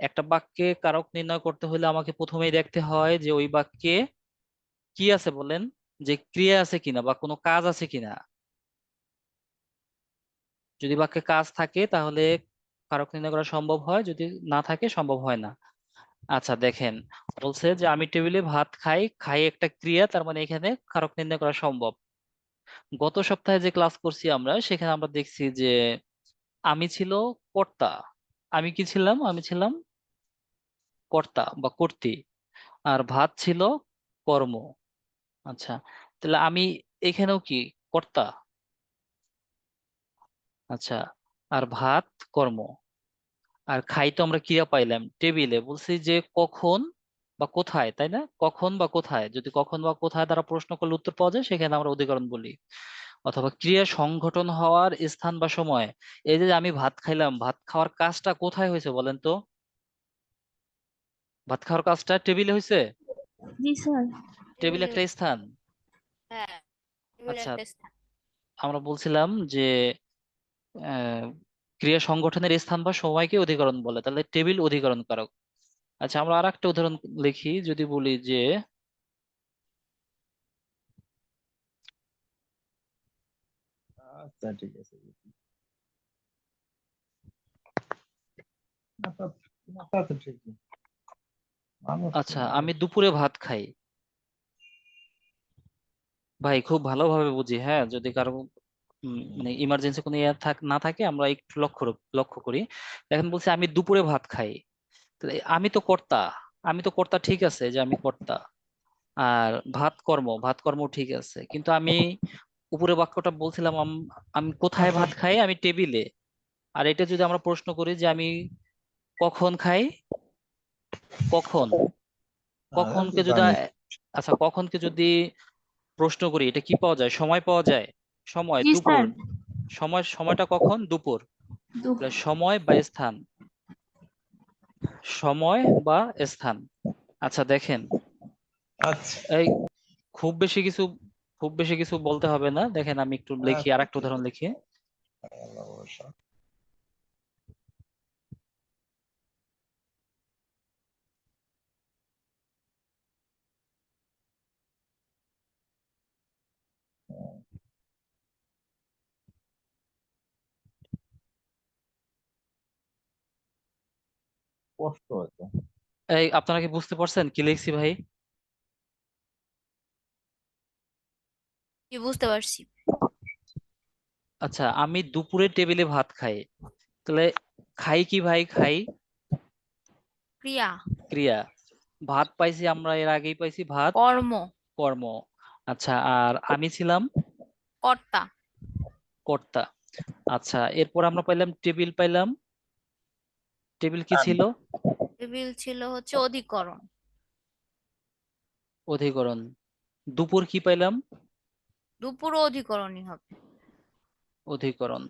একটা বাক্যে কারক নির্ণয় করতে হলে আমাকে প্রথমেই দেখতে হয় যে ওই বাক্যে কি আছে বলেন, যে ক্রিয়া আছে কিনা বা কোনো কাজ আছে কিনা। যদি বাক্যে কাজ থাকে তাহলে কারক নির্ণয় করা সম্ভব হয়, যদি না থাকে সম্ভব হয় না। আচ্ছা দেখেন, বলছে যে আমি টেবিলে ভাত খাই, খাই একটা ক্রিয়া, তার মানে এখানে কারক নির্ণয় করা সম্ভব। গত সপ্তাহে যে ক্লাস করছি আমরা, সেখানে আমরা দেখছি যে আমি ছিল কর্তা। আমি কি ছিলাম? আমি ছিলাম কর্তা বা কর্ত্রী। আর ভাত ছিল কর্ম। আচ্ছা, তাহলে আমি এখানেও কি? কর্তা। আচ্ছা, আর ভাত কর্ম। আর খাই তো আমরা ক্রিয়া পাইলাম টেবিলে, বলছি যে কখন বা কোথায়, তাই না? কখন বা কোথায়, যদি কখন বা কোথায় দ্বারা প্রশ্ন করলে উত্তর পাওয়া যায় সেখানে আমরা অধিকরণ বলি। অথবা ক্রিয়া সংঘটন হওয়ার স্থান বা সময়। এই যে আমি ভাত খাইলাম, ভাত খাওয়ার কাজটা কোথায় হয়েছে বলেন তো? ভাত খাওয়ার কাজটা টেবিলে হয়েছে। জি স্যার। টেবিল টেবিলে একটা হচ্ছে। স্থান। হ্যাঁ, টেবিলে আচ্ছা, একটা স্থান। আমরা বলছিলাম যে আহ, ক্রিয়া সংগঠনের স্থান বা সময়কে অধিকরণ বলে, তাহলে টেবিল অধিকরণ কারক। আচ্ছা, আমরা আর একটা উদাহরণ লিখি, যদি বলি যে আচ্ছা ঠিক আছে। আপনার আপনারটা তো ঠিকই। মানুষ তো আচ্ছা, আমি মানুষ। দুপুরে ভাত খাই। ভাই খুব ভালোভাবে বুঝি, হ্যাঁ, যদি কারো মানে ইমার্জেন্সি কোনো ইয়ে না থাকে আমরা একটু লক্ষ্য করি। এখন বলছি আমি দুপুরে ভাত খাই, তাহলে আমি তো কর্তা। আমি তো কর্তা, ঠিক আছে যে আমি কর্তা। আর ভাত কর্ম, ভাত কর্ম ঠিক আছে, কিন্তু আমি উপরে বাক্যটা বলছিলাম আমি কোথায় ভাত খাই? আমি টেবিলে। আর এটা যদি আমরা প্রশ্ন করি যে আমি কখন খাই, কখন, আরে তো কখনকে যদি জানি। আচ্ছা, কখনকে যদি প্রশ্ন করি এটা কি পাওয়া যায়? সময় পাওয়া যায়। সময় জি দুপুর। স্যার। সময়টা কখন? দুপুর। দু- তাহলে সময় বা স্থান, সময় বা স্থান। আচ্ছা দেখেন, আচ্ছা এই খুব বেশি কিছু, খুব বেশি কিছু বলতে হবে না। দেখেন আমি একটু লিখি, আর আচ্ছা একটা ঠিক উদাহরণ আছে। লিখি। আল্লাহ ভরসা। কষ্ট হয়েছে। এই আপনারা কি বুঝতে পারছেন কি লিখছি ভাই? কি বুঝতে পারছি? আচ্ছা, আমি দুপুরে টেবিলে ভাত খাই, তাহলে খাই কি ভাই? খাই ক্রিয়া, ক্রিয়া। ভাত পাইছি আমরা এর আগেই পাইছি, ভাত কর্ম, কর্ম। আচ্ছা, আর আমি ছিলাম কর্তা, কর্তা। আচ্ছা, এরপর আমরা পাইলাম টেবিল, পাইলাম টেবিল কি স্থান। ছিল? টেবিল ছিল হচ্ছে অধিকরণ, অধিকরণ। দুপুর কি পাইলাম? দুপুরও অধিকরণই হবে। অধিকরণ।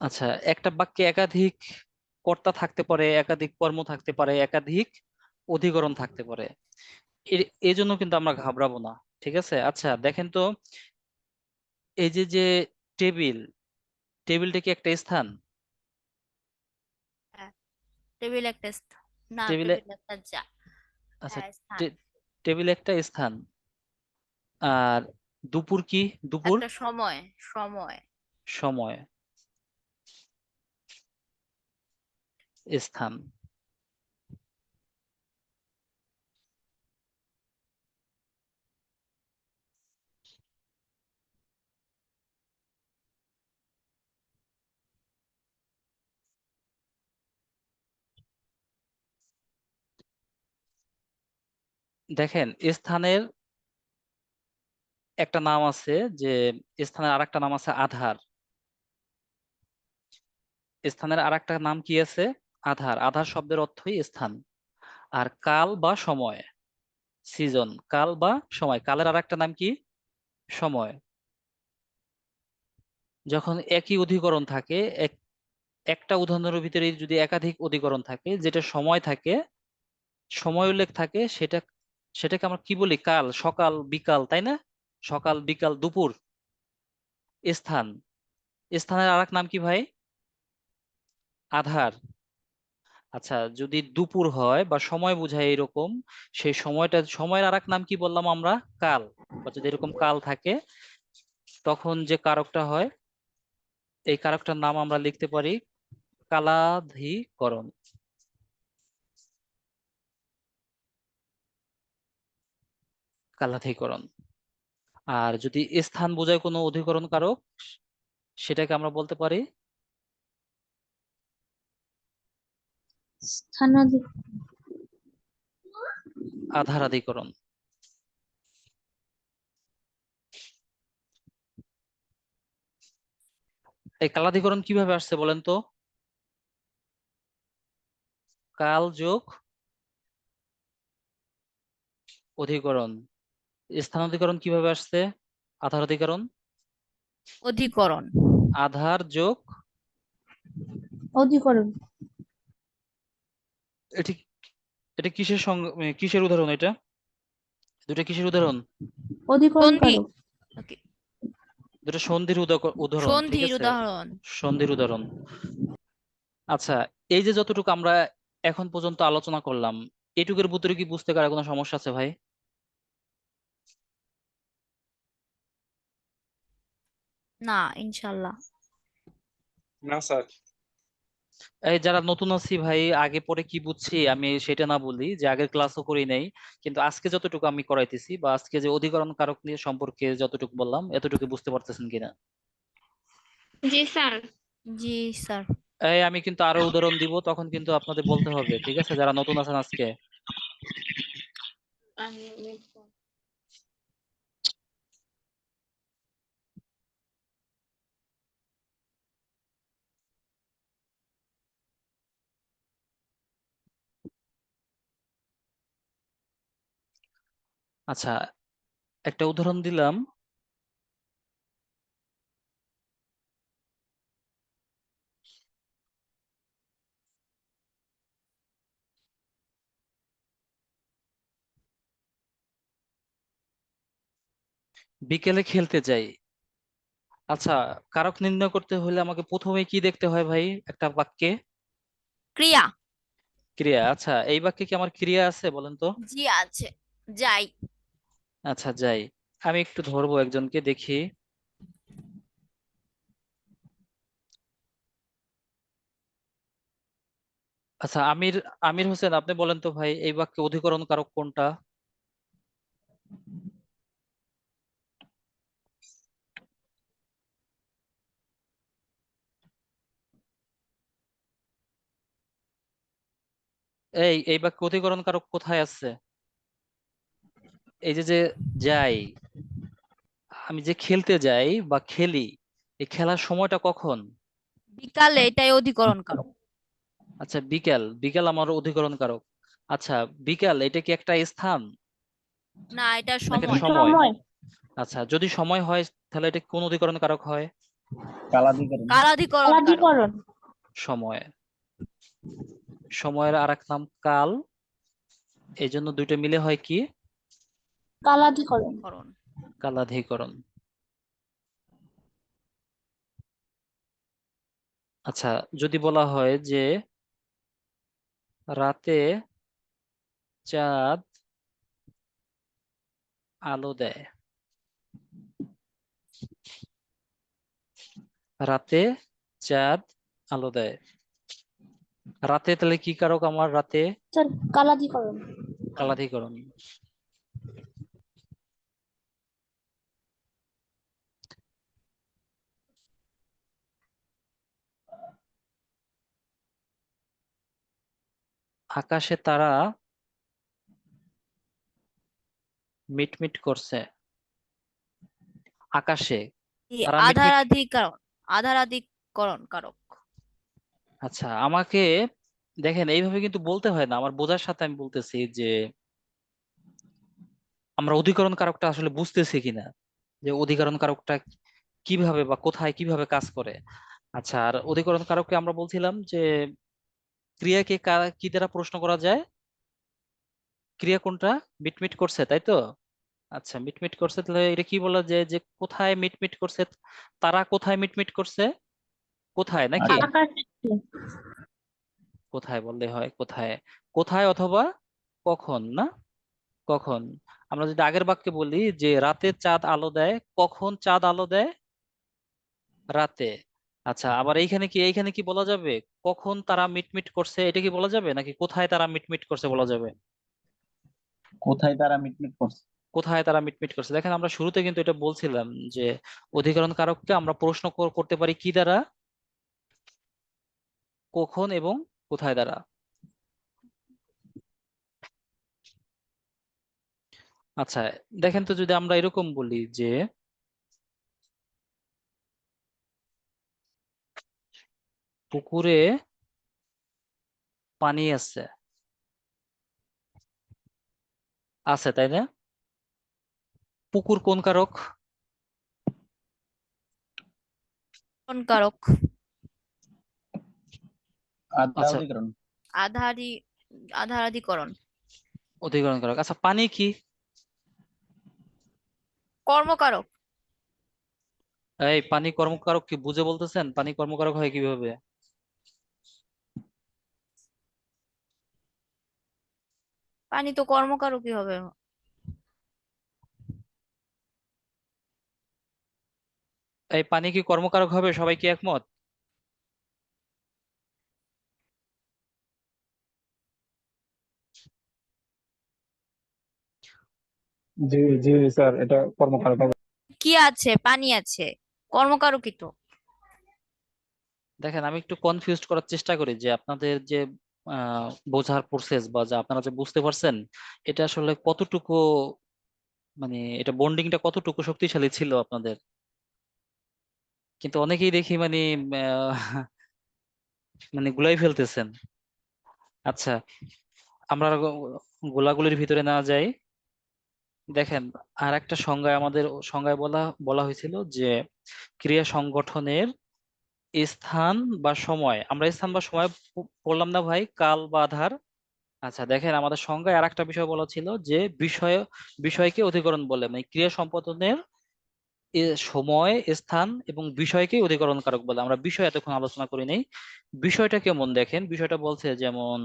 আচ্ছা, একটা বাক্যে একাধিক কর্তা থাকতে পারে, একাধিক কর্ম থাকতে পারে, একাধিক অধিকরণ থাকতে পারে। এই জন্য কিন্তু আমরা ঘাবড়াবো না। ঠিক আছে, আচ্ছা দেখেন তো, এই যে যে টেবিল, টেবিলটা কি একটা স্থান? হ্যাঁ, টেবিল একটা স্থান, না টেবিলে, টেবিল একটা আচ্ছা, হ্যাঁ স্থান, টে- টেবিল একটা স্থান। আর দুপুর কি? দুপুর একটা সময়, সময়, সময়, স্থান। দেখেন, স্থানের একটা নাম আছে, যে স্থানের আরেকটা নাম আছে আধার। স্থানের আরেকটা নাম কি আছে? আধার। আধার শব্দের অর্থই স্থান। আর কাল বা সময়, সিজন, কাল বা সময়, কালের আরেকটা নাম কি? সময়। যখন একই অধিকরণ থাকে, একটা উদাহরণের ভিতরে যদি একাধিক অধিকরণ থাকে, যেটা সময় থাকে, সময় উল্লেখ থাকে, সেটাকে আমরা কি বলি? কাল, সকাল, বিকাল, তাই না? সকাল, বিকাল, দুপুর। স্থান, স্থানের আরেক নাম কি ভাই? আধার। আচ্ছা, যদি দুপুর হয় বা সময় বোঝায় এরকম, সেই সময়টা, সময়ের আরেক নাম কি বললাম আমরা? কাল। বা যদি এরকম কাল থাকে, তখন যে কারকটা হয়, এই কারকটার নাম আমরা লিখতে পারি কালাধিকরণ। কালাধিকরণ। আর যদি স্থান বোঝায় কোনো অধিকরণ কারক, সেটাকে আমরা বলতে পারি স্থানাধিক। আধারাধিকরণ। এই কালাধিকরণ কিভাবে আসছে বলেন তো? কাল যোগ অধিকরণ। স্থানাধিকরণ কিভাবে আসছে? আধারাধিকরণ। অধিকরণ, আধার যোগ, অধিকরণ। এটি এটা কিসের কিসের উদাহরণ এটা? দুটা কিসের উদাহরণ? অধিকরণ সন্ধি, কারক। ওকে, দুটা সন্ধির উদাহরণ, ঠিক সন্ধির আছে? উদাহরণ। সন্ধির উদাহরণ। আচ্ছা, এই যে যতটুকু আমরা এখন পর্যন্ত আলোচনা করলাম, এটুকুর ভিতরে কি বুঝতে কারো কোনো সমস্যা আছে ভাই? না, ইনশাল্লাহ। না স্যার। এই যারা নতুন আছি ভাই, আগে পরে কি বুঝছি আমি সেটা না বলি, যে আগের ক্লাসও করি নাই, কিন্তু আজকে যতটুকু আমি করাইতেছি, বা আজকে যে অধিকরণ কারক নিয়ে সম্পর্কে যতটুকু বললাম, এতটুকু বুঝতে পারতেছেন কিনা? জি স্যার। জি স্যার। এই আমি কিন্তু আরো উদাহরণ দিব, তখন কিন্তু আপনাদের বলতে হবে, ঠিক আছে, যারা নতুন আছেন আজকে। আচ্ছা, একটা উদাহরণ দিলাম। বিকেলে খেলতে যাই। আচ্ছা, কারক নির্ণয় করতে হলে আমাকে প্রথমে কি দেখতে হয় ভাই একটা বাক্যে? ক্রিয়া, ক্রিয়া। আচ্ছা, এই বাক্যে কি আমার ক্রিয়া আছে বলেন তো? জি আছে, যাই। আচ্ছা, যাই। আমি একটু ধরবো একজনকে, দেখি। আচ্ছা, আমির, আমির হোসেন, আপনি বলেন তো ভাই, এই বাক্যে অধিকরণ কারক কোনটা? এই বাক্যে অধিকরণ কারক কোথায় আছে? এই যে যে যাই, আমি যে খেলতে যাই বা খেলি, এই খেলার সময়টা কখন? বিকালে, এটাই অধিকরণ কারক। আচ্ছা, বিকেল, বিকেল আমার অধিকরণ কারক। আচ্ছা, বিকেল এটা কি একটা স্থান না, এটা নাকি এটা সময়। সময়? সময়। আচ্ছা, যদি সময় হয় তাহলে এটা কোন অধিকরণ কারক হয়? কালাধিকরণ। কালাধিকরণ কারক। কালাধিকরণ। সময়। সময়ের আর এক নাম কাল, এই জন্য দুইটা মিলে হয় কি? কালাধিকরণ। করণ। কালাধিকরণ। আচ্ছা, যদি বলা হয় যে রাতে চাঁদ আলো দেয়, রাতে চাঁদ আলো দেয়, রাতে তাহলে কি কারক আমার রাতে? স্যার কালাধিকরণ। কালাধিকরণ। আকাশে তারা মিটমিট করছে। আকাশে এই তারা মিটমিট। আধারাধিকরণ। আধারাধিকরণ কারক। আচ্ছা, আমাকে দেখেন এইভাবে কিন্তু বলতে হয় না, আমার বোঝার সাথে আমি বলতেছি যে আমরা অধিকরণ কারকটা আসলে বুঝতেছি কিনা, যে অধিকরণ কারকটা কিভাবে বা কোথায় কিভাবে কাজ করে। আচ্ছা, আর অধিকরণ কারককে আমরা বলছিলাম যে ক্রিয়াকে কি দ্বারা প্রশ্ন করা যায়? ক্রিয়া কোনটা? মিটমিট করছে, তাই তো? আচ্ছা, মিটমিট করছে, তাহলে এটা কি বলা যায় যে কোথায় মিটমিট করছে? তারা কোথায় মিটমিট করছে? কোথায় নাকি? আকাশ। আকাশে। কোথায় বললে হয়, কোথায়। কোথায় অথবা কখন, না? কখন। আমরা যদি আগের বাক্যে বলি যে রাতে চাঁদ আলো দেয়, কখন চাঁদ আলো দেয়? রাতে। আচ্ছা, আবার এইখানে কি বলা যাবে? কখন তারা মিটমিট করছে এটা কি বলা যাবে, নাকি কোথায় তারা মিটমিট করছে বলা যাবে? কোথায় তারা মিটমিট করছে? কোথায় তারা মিটমিট করছে। দেখেন আমরা শুরুতে কিন্তু এটা বলছিলাম যে অধিকরণ কারককে আমরা প্রশ্ন করতে পারি কি দ্বারা? কখন এবং কোথায় দ্বারা। আচ্ছা, দেখেন তো যদি আমরা এরকম বলি যে পুকুরে পানি আছে, আছে তাই না? পুকুর কোন কারক? কোন কারক? আচ্ছা, আধাধিকরণ। আধারি আধারাধিকরণ। অধিকরণ কারক। আচ্ছা, পানি কি? কর্মকারক। এই পানি কর্মকারক কি বুঝে বলতেছেন? পানি কর্মকারক হয় কিভাবে? পানি তো কর্মকারকই হবে। এই পানি কি কর্মকারক হবে, সবাই কি একমত? জি, জি স্যার, এটা কর্মকারক হবে। কি আছে? পানি আছে, কর্মকারকই তো। দেখেন আমি একটু কনফিউজ করার চেষ্টা করি যে আপনাদের যে বোঝার প্রসেস বা যা আপনারা যে বুঝতে পারছেন, এটা আসলে কতটুকু, মানে এটা বন্ডিংটা কতটুকু শক্তিশালী ছিল আপনাদের। কিন্তু অনেকেই দেখি মানে আহ, মানে গুলাই ফেলতেছেন। আচ্ছা, আমরা গোলাগুলির ভিতরে না যাই। দেখেন, আর একটা সংজ্ঞায় আমাদের সংজ্ঞায় বলা বলা হয়েছিল যে ক্রিয়া সংগঠনের স্থান বা সময়। আমরা স্থান বা সময় পড়লাম না ভাই, কাল বা আধার। আচ্ছা, দেখেন আমাদের সংজ্ঞায় আর একটা বিষয় বলা ছিল যে বিষয়কে অধিকরণ বলে, মানে ক্রিয়া সম্পাদনের সময়, স্থান এবং বিষয়কে অধিকরণ কারক বলে। আমরা বিষয় এতক্ষণ আলোচনা করি নাই। বিষয়টা কেমন দেখেন, বিষয়টা বলছে যেমন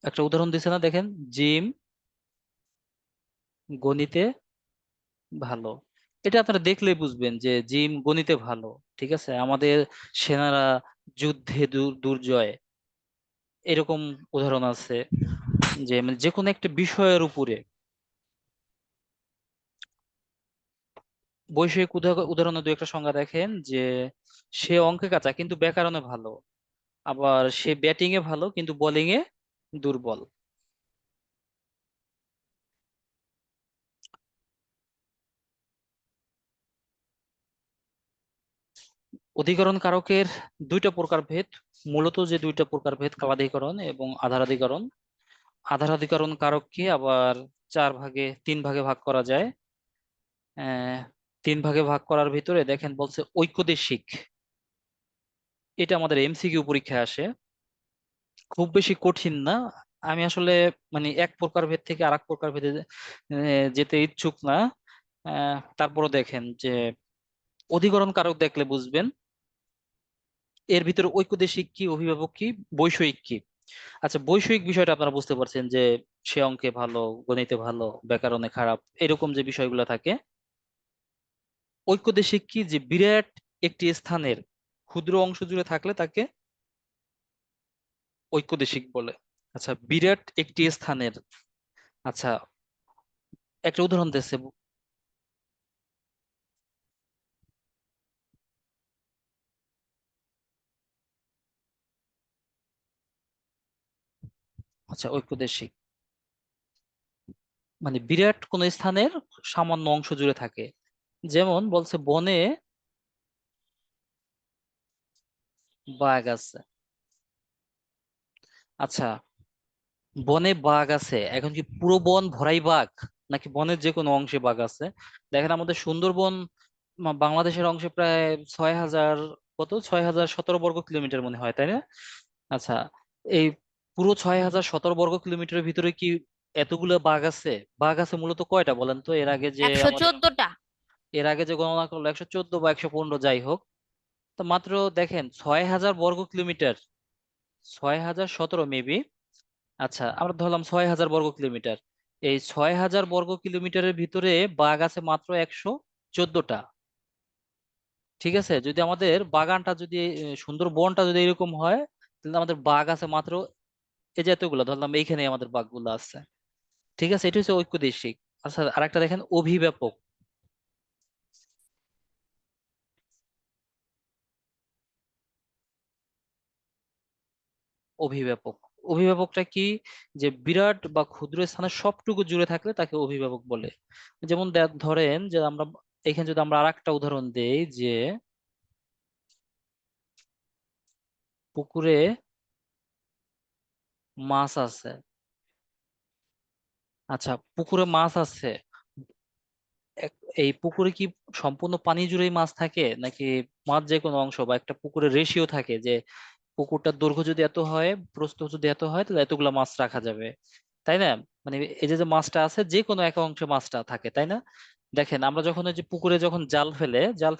একটা উদাহরণ দিছে না, দেখেন, জিম গণিতে ভালো। এটা আপনারা দেখলেই বুঝবেন যে জিম গণিতে ভালো। ঠিক আছে, আমাদের সেনারা যুদ্ধে দুর্জয়, এরকম উদাহরণ আছে। যে মানে যে কোনো একটা বিষয়ের উপরে বৈষয়িক উদাহরণে দু একটা সংজ্ঞা দেখেন যে সে অঙ্কে কাঁচা কিন্তু ব্যাকরণে ভালো। আবার সে ব্যাটিং এ ভালো কিন্তু বোলিং এ দুর্বল। অধিকরণ কারকের দুইটা প্রকারভেদ, মূলত যে দুইটা প্রকারভেদ, কালাদিকরণ এবং আধারাদিকরণ। আধারাদিকরণ কারককে আবার তিন ভাগে ভাগ করা যায়। আহ তিন ভাগে ভাগ করার ভিতরে দেখেন বলছে ঐক্যদেশিক। এটা আমাদের এমসিকিউ পরীক্ষায় আসে, খুব বেশি কঠিন না। আমি আসলে মানে এক প্রকারভেদ থেকে আরেক প্রকারভেদে যেতে ইচ্ছুক না। তারপরও দেখেন যে অধিকরণ কারক দেখলে বুঝবেন এর ভিতরে ঐক্যদেশিক কি, অভিভাবক কি, বৈষয়িক কি। আচ্ছা, বৈষয়িক বিষয়টা আপনারা বুঝতে পারছেন যে সে অঙ্কে ভালো, গণিতে ভালো, ব্যাকরণে খারাপ, এরকম যে বিষয়গুলো থাকে। ঐক্যদেশিক কি, যে বিরাট একটি স্থানের ক্ষুদ্র অংশ জুড়ে থাকলে তাকে ঐক্যদেশিক বলে। আচ্ছা, বিরাট একটি স্থানের, আচ্ছা একটা উদাহরণ দিচ্ছে। আচ্ছা, ঐক্যদেশিক মানে বিরাট কোন স্থানের সামান্য অংশ জুড়ে থাকে। যেমন বলছে বনে বাঘ আছে। আচ্ছা, বনে বাঘ আছে, এখন কি পুরো বন ভরাই বাঘ, নাকি বনের যে কোনো অংশে বাঘ আছে? দেখেন আমাদের সুন্দরবন বাংলাদেশের অংশে প্রায় 6,000, কত 6,017 বর্গ কিলোমিটার মনে হয়, তাই না? আচ্ছা, এই পুরো 6,017 বর্গ কিলোমিটারের ভিতরে কি এতগুলো বাঘ আছে? বাঘ আছে মূলত কয়টা বলেন তো? এর আগে যে একশো আমাদের চোদ্দটা গণনা করলো 114 বা 115, যাই হোক। তো মাত্র দেখেন 6,000 বর্গ কিলোমিটার, 6,017 মেবি। আচ্ছা, আমরা ধরলাম 6,000 বর্গ কিলোমিটার। এই 6,000 বর্গ কিলোমিটারের ভিতরে বাঘ আছে মাত্র 114টা। ঠিক আছে, যদি আমাদের বাগানটা যদি সুন্দর বনটা যদি এরকম হয়, তাহলে আমাদের বাঘ আছে মাত্র এই যে এতগুলো, ধরলাম এইখানে আমাদের বাঘগুলো আছে। ঠিক আছে, এটা হচ্ছে ঐক্যদেশিক। আচ্ছা, আরেকটা দেখেন অভিব্যাপক। অভিব্যাপক অভিভাবকটা কি, যে বিরাট বা ক্ষুদ্র স্থানে সবটুকু জুড়ে থাকলে তাকে অভিভাবক বলে। যেমন ধরেন যে আমরা এখানে যদি আমরা আরেকটা উদাহরণ দেই, যে পুকুরে মাছ আছে। আচ্ছা, পুকুরে মাছ আছে, এই পুকুরে কি সম্পূর্ণ পানি জুড়েই মাছ থাকে, নাকি মাছ যে কোনো অংশ বা একটা পুকুরের রেশিও থাকে, যে পুকুরটার দৈর্ঘ্য যদি এত হয়, প্রস্থ যদি এত হয়, তাহলে এতগুলা মাছ রাখা যাবে, তাই না? মানে এই যে যে মাছটা আছে যে কোনো এক অংশে মাছটা থাকে, তাই না? দেখেন আমরা যখন ওই যে পুকুরে যখন জাল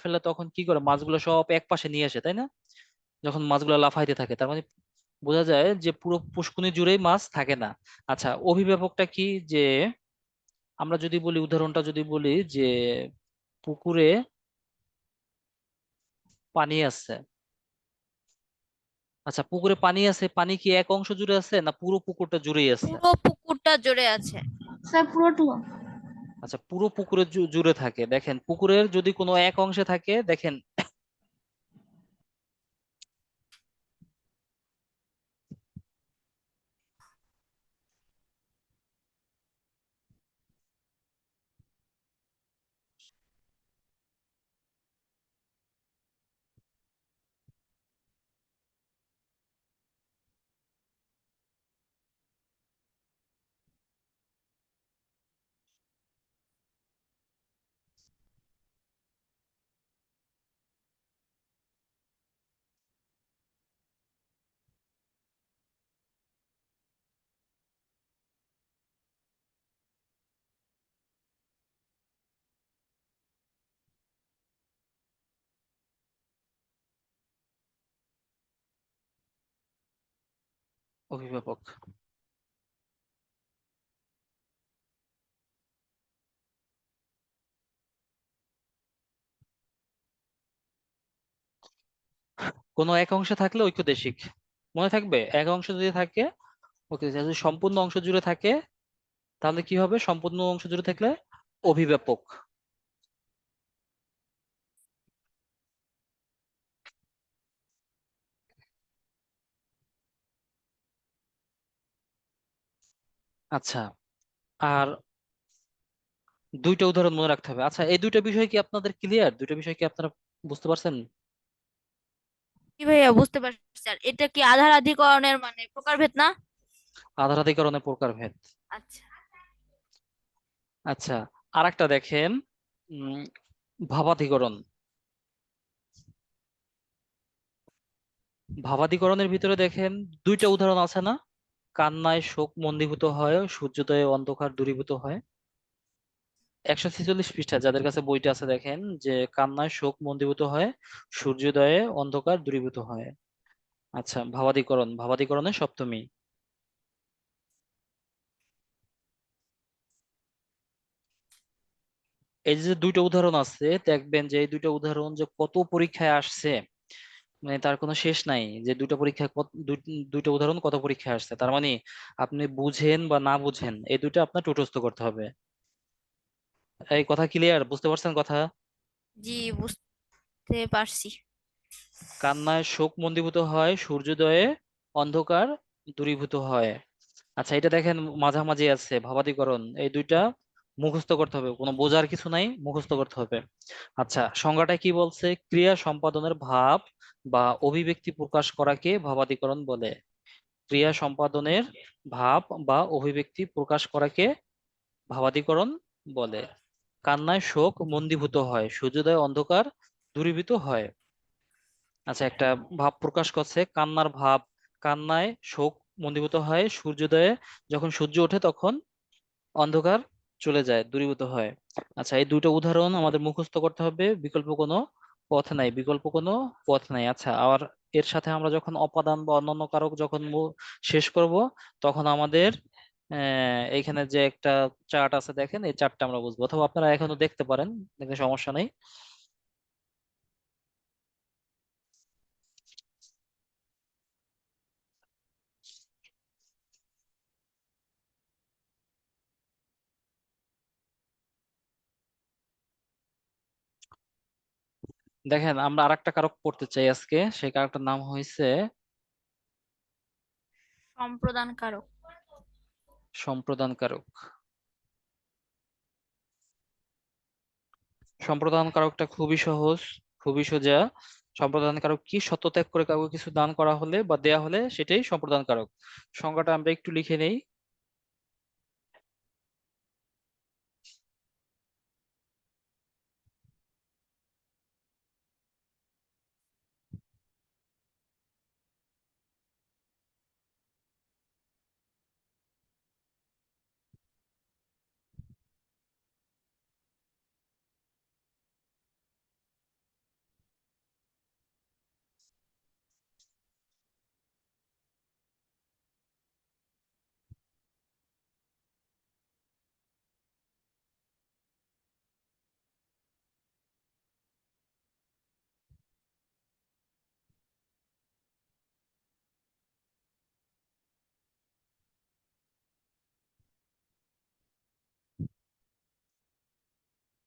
ফেলে তখন কি করে, মাছগুলো সব এক পাশে নিয়ে আসে, তাই না? যখন মাছগুলো লাফাইতে থাকে, তার মানে বোঝা যায় যে পুরো পুষ্কুনি জুড়েই মাছ থাকে না। আচ্ছা, অভিভাবকটা কি, যে আমরা যদি বলি, উদাহরণটা যদি বলি যে পুকুরে পানি আছে। আচ্ছা, পুকুরে পানি আছে, পানি কি এক অংশ জুড়ে আছে না পুরো পুকুরটা জুড়েই আছে? পুরো পুকুরটা জুড়ে আছে। স্যার পুরোটুকু। আচ্ছা, পুরো পুকুরে জুড়ে থাকে। দেখেন পুকুরের যদি কোনো এক অংশে থাকে, দেখেন অভিভাবক। কোনো এক অংশে থাকলে ঐক্যদেশিক, মনে থাকবে। এক অংশ যদি থাকে ওকে, যদি সম্পূর্ণ অংশ জুড়ে থাকে তাহলে কি হবে, সম্পূর্ণ অংশ জুড়ে থাকলে অভিব্যাপক। আচ্ছা, আর দুইটা উদাহরণ মনে রাখতে হবে। আচ্ছা, এই দুইটা বিষয় কি আপনাদের ক্লিয়ার? দুইটা বিষয় কি আপনারা বুঝতে পারছেন? কি ভাইয়া বুঝতে পারছি। আর এটা কি আধার আধিকরণের মানে প্রকারভেদ না? আধারাধিকরণের প্রকারভেদ। আচ্ছা। আচ্ছা, আর একটা দেখেন, উম ভাবাধিকরণ। ভাবাধিকরণের ভিতরে দেখেন দুইটা উদাহরণ আছে না? কান্নায় শোক মন্দীভূত হয়, সূর্যোদয়ে অন্ধকার দূরীভূত হয়। 146 পৃষ্ঠা যাদের কাছে বইটা আছে দেখেন যে কান্নায় শোক মন্দীভূত হয়, সূর্যোদয়ে অন্ধকার দূরীভূত হয়। আচ্ছা, ভাবাধিকরণ, ভাবাধিকরণের সপ্তমী। এই যে দুইটা উদাহরণ আছে, দেখবেন যে এই দুইটা উদাহরণ যে কত পরীক্ষায় আসছে, মানে তার কোনো শেষ নাই। যে দুইটা পরীক্ষা দুইটা উদাহরণ কত পরীক্ষায় আসছে, তার মানে আপনি বুঝেন বা না বুঝেন এই দুইটা আপনার টোটস্থ করতে হবে। এই কথা ক্লিয়ার? বুঝতে পারছেন কথা? জি, বুঝতে পারছি। কান্নায় শোক মন্দীভূত হয়, সূর্যোদয়ে অন্ধকার দূরীভূত হয়। আচ্ছা, এটা দেখেন মাঝামাঝি আছে ভাবাদিকরণ। এই দুইটা মুখস্থ করতে হবে, কোনো বোঝার কিছু নাই, মুখস্থ করতে হবে। আচ্ছা, সংজ্ঞাটা কি বলছে? ক্রিয়া সম্পাদনের ভাব বা অভিব্যক্তি প্রকাশ করাকে ভাবাদিকরণ বলে। ক্রিয়া সম্পাদনের ভাব বা অভিব্যক্তি প্রকাশ করাকে ভাবাদিকরণ বলে। কান্নায় শোক মন্দীভূত হয়, সূর্যোদয় অন্ধকার দূরীভূত হয়। আচ্ছা, একটা ভাব প্রকাশ করছে, কান্নার ভাব। কান্নায় শোক মন্দীভূত হয়, সূর্যোদয়ে যখন সূর্য ওঠে তখন অন্ধকার চলে যায়, দূরীভূত হয়। আচ্ছা, এই দুটো উদাহরণ আমাদের মুখস্থ করতে হবে, বিকল্প কোনো পথ নাই, বিকল্প কোনো পথ নাই। আচ্ছা, আর এর সাথে আমরা যখন অপাদান বা অন্যান্য কারক যখন শেষ করব, তখন আমাদের এইখানে যে একটা চার্ট আছে দেখেন, এই চার্টটা আমরা বুঝবো, অথবা আপনারা এখনো দেখতে পারেন, দেখতে সমস্যা নেই। দেখেন, আমরা আরেকটা কারক পড়তে চাই আজকে, সেই কারকটার নাম হয়েছে সম্প্রদান কারক। সম্প্রদান কারক। সম্প্রদান কারকটা খুবই সহজ, খুবই সোজা। সম্প্রদান কারক কি? সত্যত্যাগ করে কাউকে কিছু দান করা হলে বা দেয়া হলে সেটাই সম্প্রদান কারক। সংজ্ঞাটা আমরা একটু লিখে নেই।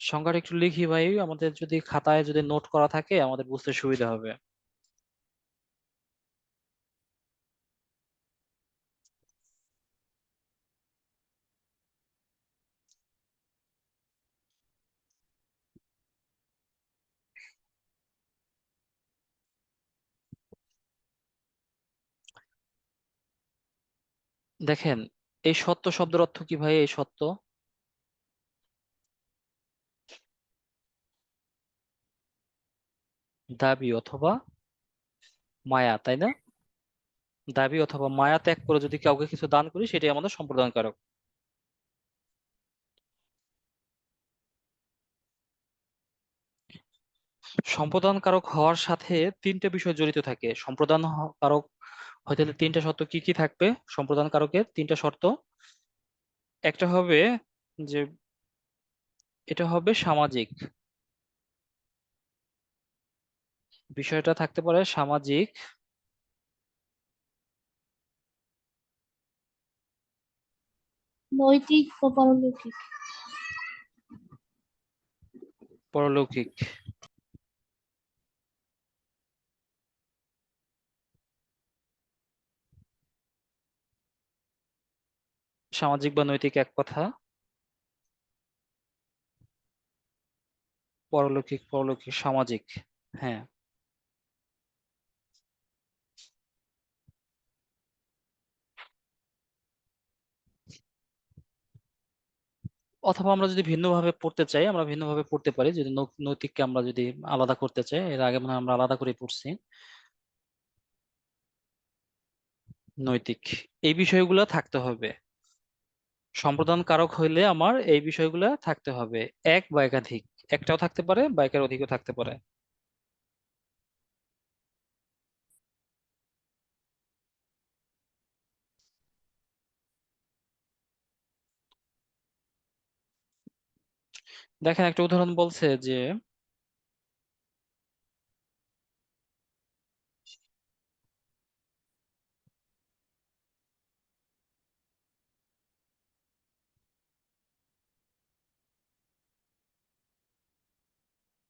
সংজ্ঞাটা একটু লিখি ভাই, আমাদের যদি খাতায় যদি নোট করা থাকে আমাদের বুঝতে সুবিধা হবে। দেখেন, এই সত্য শব্দের অর্থ কি ভাই? এই সত্য দাবি অথবা মায়া, তাই না? দাবি অথবা মায়া ত্যাগ করে যদি কাউকে কিছু দান করি সেটাই আমাদের সম্প্রদান কারক। সম্প্রদান কারক হওয়ার সাথে তিনটে বিষয় জড়িত থাকে। কারক হইতে হলে তিনটা শর্ত কি কি থাকবে? সম্প্রদান কারকের তিনটা শর্ত। একটা হবে যে এটা হবে সামাজিক, বিষয়টা থাকতে পারে সামাজিক। নৈতিক ও পারলৌকিক। পারলৌকিক। সামাজিক বা নৈতিক এক কথা, পরলৌকিক পরলৌকিক সামাজিক। হ্যাঁ, অথবা আমরা যদি ভিন্নভাবে পড়তে চাই আমরা ভিন্নভাবে পড়তে পারি, যদি নৈতিককে আমরা যদি আলাদা করতে চাই, এর আগে মনে হয় আমরা আলাদা করে পড়ছি। নৈতিক, এই বিষয়গুলো থাকতে হবে। সম্প্রদান কারক হইলে আমার এই বিষয়গুলো থাকতে হবে, এক বা একাধিক। একটাও থাকতে পারে বা একের অধিকও থাকতে পারে। দেখেন একটা উদাহরণ বলছে যে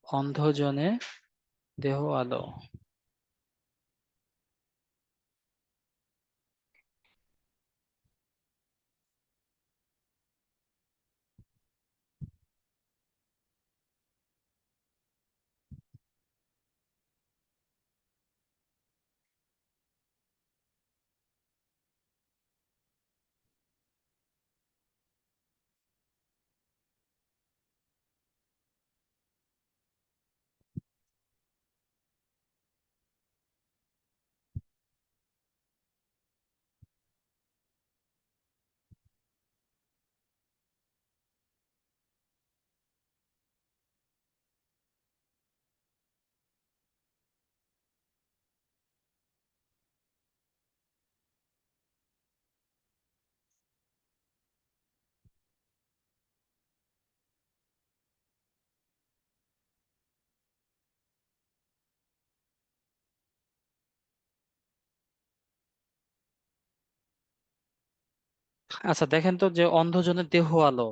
অন্ধজনে দেহ আলো। আচ্ছা দেখেন তো যে অন্ধজনের দেহ আলো।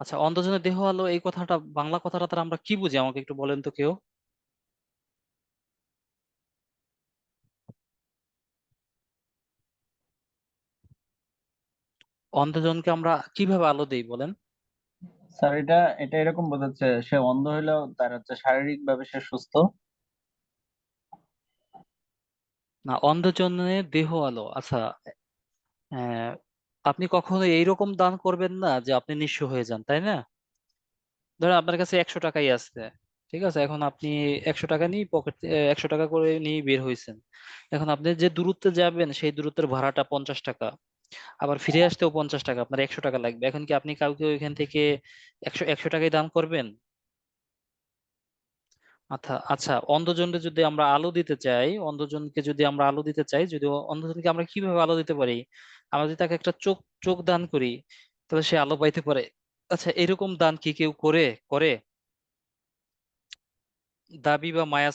আচ্ছা, অন্ধজনের দেহ আলো এই কথাটা, বাংলা কথাটা তারা আমরা কি বুঝি আমাকে একটু বলেন তো কেউ। অন্ধজনকে আমরা কিভাবে আলো দেই বলেন। স্যার এটা এটা এরকম বোঝাচ্ছে সে অন্ধ হইলেও তার হচ্ছে শারীরিক ভাবে সে সুস্থ। না, অন্ধজনের দেহ আলো, আচ্ছা। আহ, আপনি কখনো এইরকম দান করবেন না যে আপনি নিঃস্ব হয়ে যান, তাই না? ধরেন আপনার কাছে 100 টাকাই আছে, ঠিক আছে? এখন আপনি 100 টাকা নিয়ে 100 টাকা করে নিয়ে বের হয়েছেন। এখন আপনি যে দূরত্বে যাবেন সেই দূরত্বের ভাড়াটা 50 টাকা, আবার ফিরে আসতেও 50 টাকা, আপনার 100 টাকা লাগবে। এখন কি আপনি কাউকে ওইখান থেকে একশো একশো টাকায় দান করবেন? আচ্ছা আচ্ছা, অন্ধজনকে যদি আমরা আলো দিতে চাই, অন্ধজনকে যদি আমরা আলো দিতে চাই, যদি অন্ধজনকে আমরা কিভাবে আলো দিতে পারি? আমরা যদি তাকে একটা চোখ চোখ দান করি, তাহলে সে আলো পাইতে পারে। আচ্ছা, এরকম দান কি কেউ করে করে দাবি বা মায়া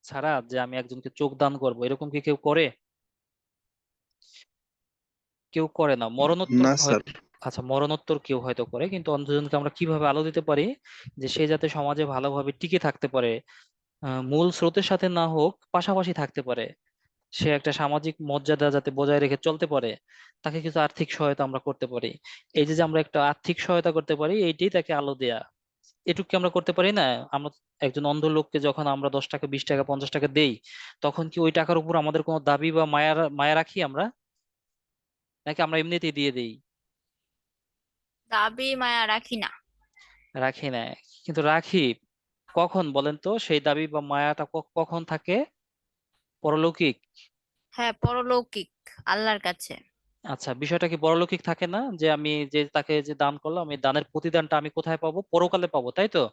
ছাড়া যে আমি একজনকে চোখ দান করব, এরকম কি কেউ করে? কেউ করে না, মরণোত্তর না স্যার। হয়তো। আচ্ছা, মরণোত্তর কেউ হয়তো করে, কিন্তু অন্ধজনকে আমরা কিভাবে আলো দিতে পারি যে সে যাতে সমাজে ভালোভাবে টিকে থাকতে পারে, মূল স্রোতের সাথে না হোক পাশাপাশি থাকতে পারে, সে একটা সামাজিক মর্যাদা যাতে বজায় রেখে চলতে পারে, তাকে কিছু আর্থিক সহায়তা আমরা করতে পারি। এই যে যে আমরা একটা আর্থিক সহায়তা করতে পারি, এইটাই তাকে আলো দেয়া। এটুকু কি আমরা করতে পারি না? আমরা একজন অন্ধ লোককে যখন আমরা 10 টাকা 20 টাকা 50 টাকা দেই, তখন কি ওই টাকার উপর আমাদের কোনো দাবি বা মায়া মায়া রাখি আমরা, নাকি আমরা এমনিতেই দিয়ে দেই? দাবি মায়া রাখি না। রাখি না, কিন্তু রাখি কখন বলেন তো? সেই দাবি বা মায়াটা কখন থাকে? পরলৌকিক। হ্যাঁ, পরলৌকিক, আল্লাহর কাছে। আচ্ছা, বিষয়টা কি পরলৌকিক থাকে না? যে আমি যে তাকে যে দান করলাম, এই দানের প্রতিদানটা আমি কোথায় পাবো? পরকালে পাবো, তাই তো?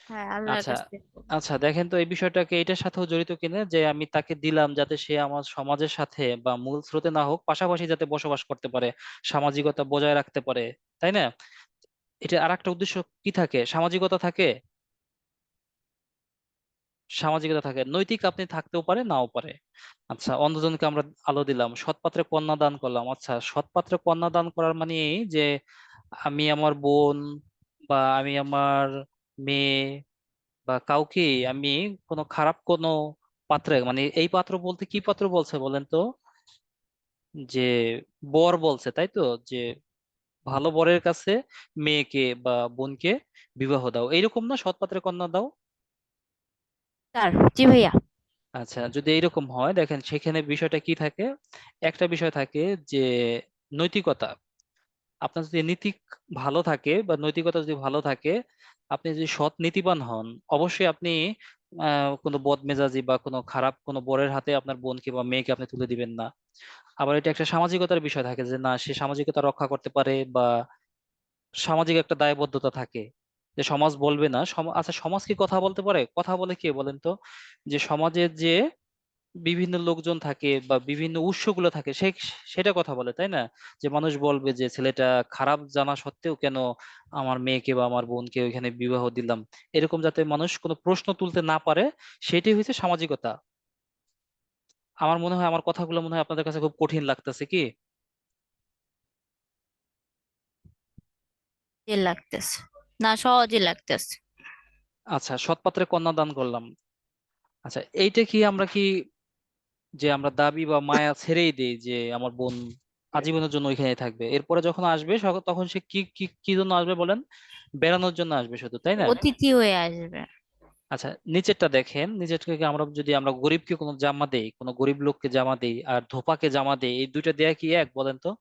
হ্যাঁ, আল্লাহর আচ্ছা কাছে। আচ্ছা, দেখেন তো এই বিষয়টাকে এটার সাথেও জড়িত কিনা, যে আমি তাকে দিলাম যাতে সে আমার সমাজের সাথে বা মূল স্রোতে না হোক পাশাপাশি যাতে বসবাস করতে পারে, সামাজিকতা বজায় রাখতে পারে, তাই না? এটা আর একটা উদ্দেশ্য কি থাকে? সামাজিকতা থাকে। সামাজিকতা থাকে, নৈতিক আপনি থাকতেও পারে নাও পারে। আচ্ছা, অন্ধজনকে আমরা আলো দিলাম, সৎপাত্রে কন্যা দান করলাম। আচ্ছা, সৎপাত্রে কন্যা দান করার মানে এই যে আমি আমার বোন বা আমি আমার মেয়ে বা কাউকে আমি কোনো খারাপ কোনো পাত্রে, মানে এই পাত্র বলতে কি পাত্র বলছে বলেন তো? যে বর বলছে তাই তো, যে ভালো বরের কাছে মেয়েকে বা বোনকে বিবাহ দাও, এইরকম না, সৎ পাত্রে কন্যা দাও। স্যার জি ভাইয়া। আচ্ছা, যদি এইরকম হয় দেখেন সেখানে বিষয়টা কি থাকে, একটা বিষয় থাকে যে নৈতিকতা। আপনার যদি নীতি ভালো থাকে বা নৈতিকতা যদি ভালো থাকে, আপনি যদি সৎ নীতিবান হন, অবশ্যই আপনি কোনো বদমেজাজি বা কোনো খারাপ কোনো বরের হাতে আপনার বোনকে বা মেয়েকে আপনি তুলে দিবেন না। আবার এটা একটা সামাজিকতার বিষয় থাকে যে না, সে সামাজিকতা রক্ষা করতে পারে বা সামাজিক একটা দায়বদ্ধতা থাকে, যে সমাজ বলবে না। আচ্ছা, সমাজ কি কথা বলতে পারে? কথা বলে কে বলেন তো? যে সমাজের যে বিভিন্ন লোকজন থাকে বা বিভিন্ন উৎসগুলো থাকে, সেটা কথা বলে, তাই না? যে মানুষ বলবে যে ছেলেটা খারাপ জানা সত্ত্বেও কেন আমার মেয়েকে বা আমার বোনকে ওইখানে বিবাহ দিলাম, এরকম যাতে মানুষ কোনো প্রশ্ন তুলতে না পারে, সেটাই হচ্ছে সামাজিকতা। আমার মনে হয় আমার কথাগুলো মনে হয় আপনাদের কাছে খুব কঠিন লাগতেছে কি? জি লাগতেছে, না সহজই লাগতেছে। আচ্ছা, সৎপাত্রে কন্যা দান করলাম। আচ্ছা, এইটা কি আমরা কি, যে আমরা দাবি বা মায়া ছেড়েই দেই যে আমার বোন আজীবনের জন্য ওইখানে থাকবে, এরপরে যখন আসবে তখন সে কি কি কি জন্য আসবে বলেন? বেড়ানোর জন্য আসবে শুধু, তাই না? অতিথি হয়ে আসবে। আচ্ছা, নিচেরটা দেখেন, নিচেরটা কি, আমরা যদি আমরা গরিবকে কোনো জামা দেই, কোনো গরিব লোককে জামা দেই আর ধোপাকে জামা দেই, এই দুইটা দেয়া কি এক বলেন তো?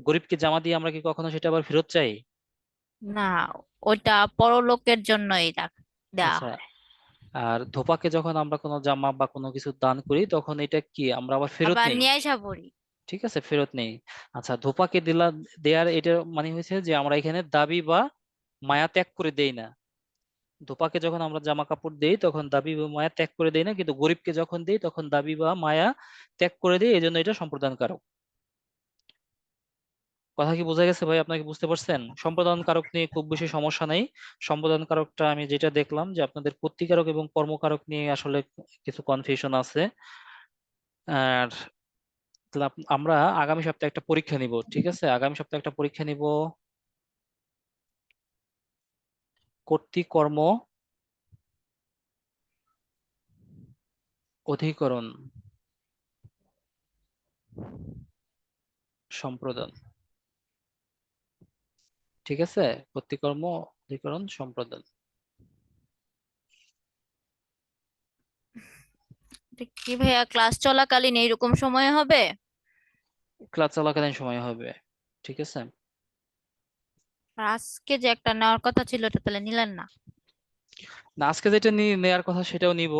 গরিবকে জামা দিয়ে আমরা কি কখনো সেটা আবার ফেরত চাই? না, ওইটা পরলোকের জন্যই দেওয়া আচ্ছা, হয়। আর ধোপাকে যখন আমরা কোনো জামা বা কোনো কিছু দান করি তখন এটা কি আমরা আবার ফেরত আবার নেই? নিয়ে আসা পড়ি। ঠিক আছে, ফেরত নেই। আচ্ছা, ধোপাকে দিলা, দেয়ার এটা মানে হয়েছে যে আমরা এখানে দাবি বা মায়া ত্যাগ করে দেই না। ধোপাকে যখন আমরা জামা কাপড় দেই তখন দাবি বা মায়া ত্যাগ করে দেই না, কিন্তু গরিবকে যখন দেই তখন দাবি বা মায়া ত্যাগ করে দেই, এই জন্য এটা সম্প্রদান কারক। কথা কি বোঝা গেছে ভাই? আপনাকে বুঝতে পারছেন? সম্প্রদান কারক নিয়ে খুব বেশি সমস্যা নেই। সম্প্রদান কারকটা আমি যেটা দেখলাম যে আপনাদের কর্তৃকারক এবং কর্মকারক নিয়ে আসলে কিছু কনফিউশন আছে। আর তাহলে আমরা আগামী সপ্তাহে একটা পরীক্ষা নিব, ঠিক আছে? আগামী সপ্তাহে একটা পরীক্ষা নিব, কর্তৃকর্ম অধিকরণ সম্প্রদান। ঠিক আছে, কর্তৃকর্ম অধিকরণ সম্প্রদান। এটা কি ভাইয়া ক্লাস চলাকালীন এইরকম সময় হবে? ক্লাস চলাকালীন সময় হবে, ঠিক আছে। আর আজকে যে একটা নেওয়ার কথা ছিল ওটা তাহলে নিলেন না? না, আজকে যেটা নেয়ার কথা সেটাও নিব,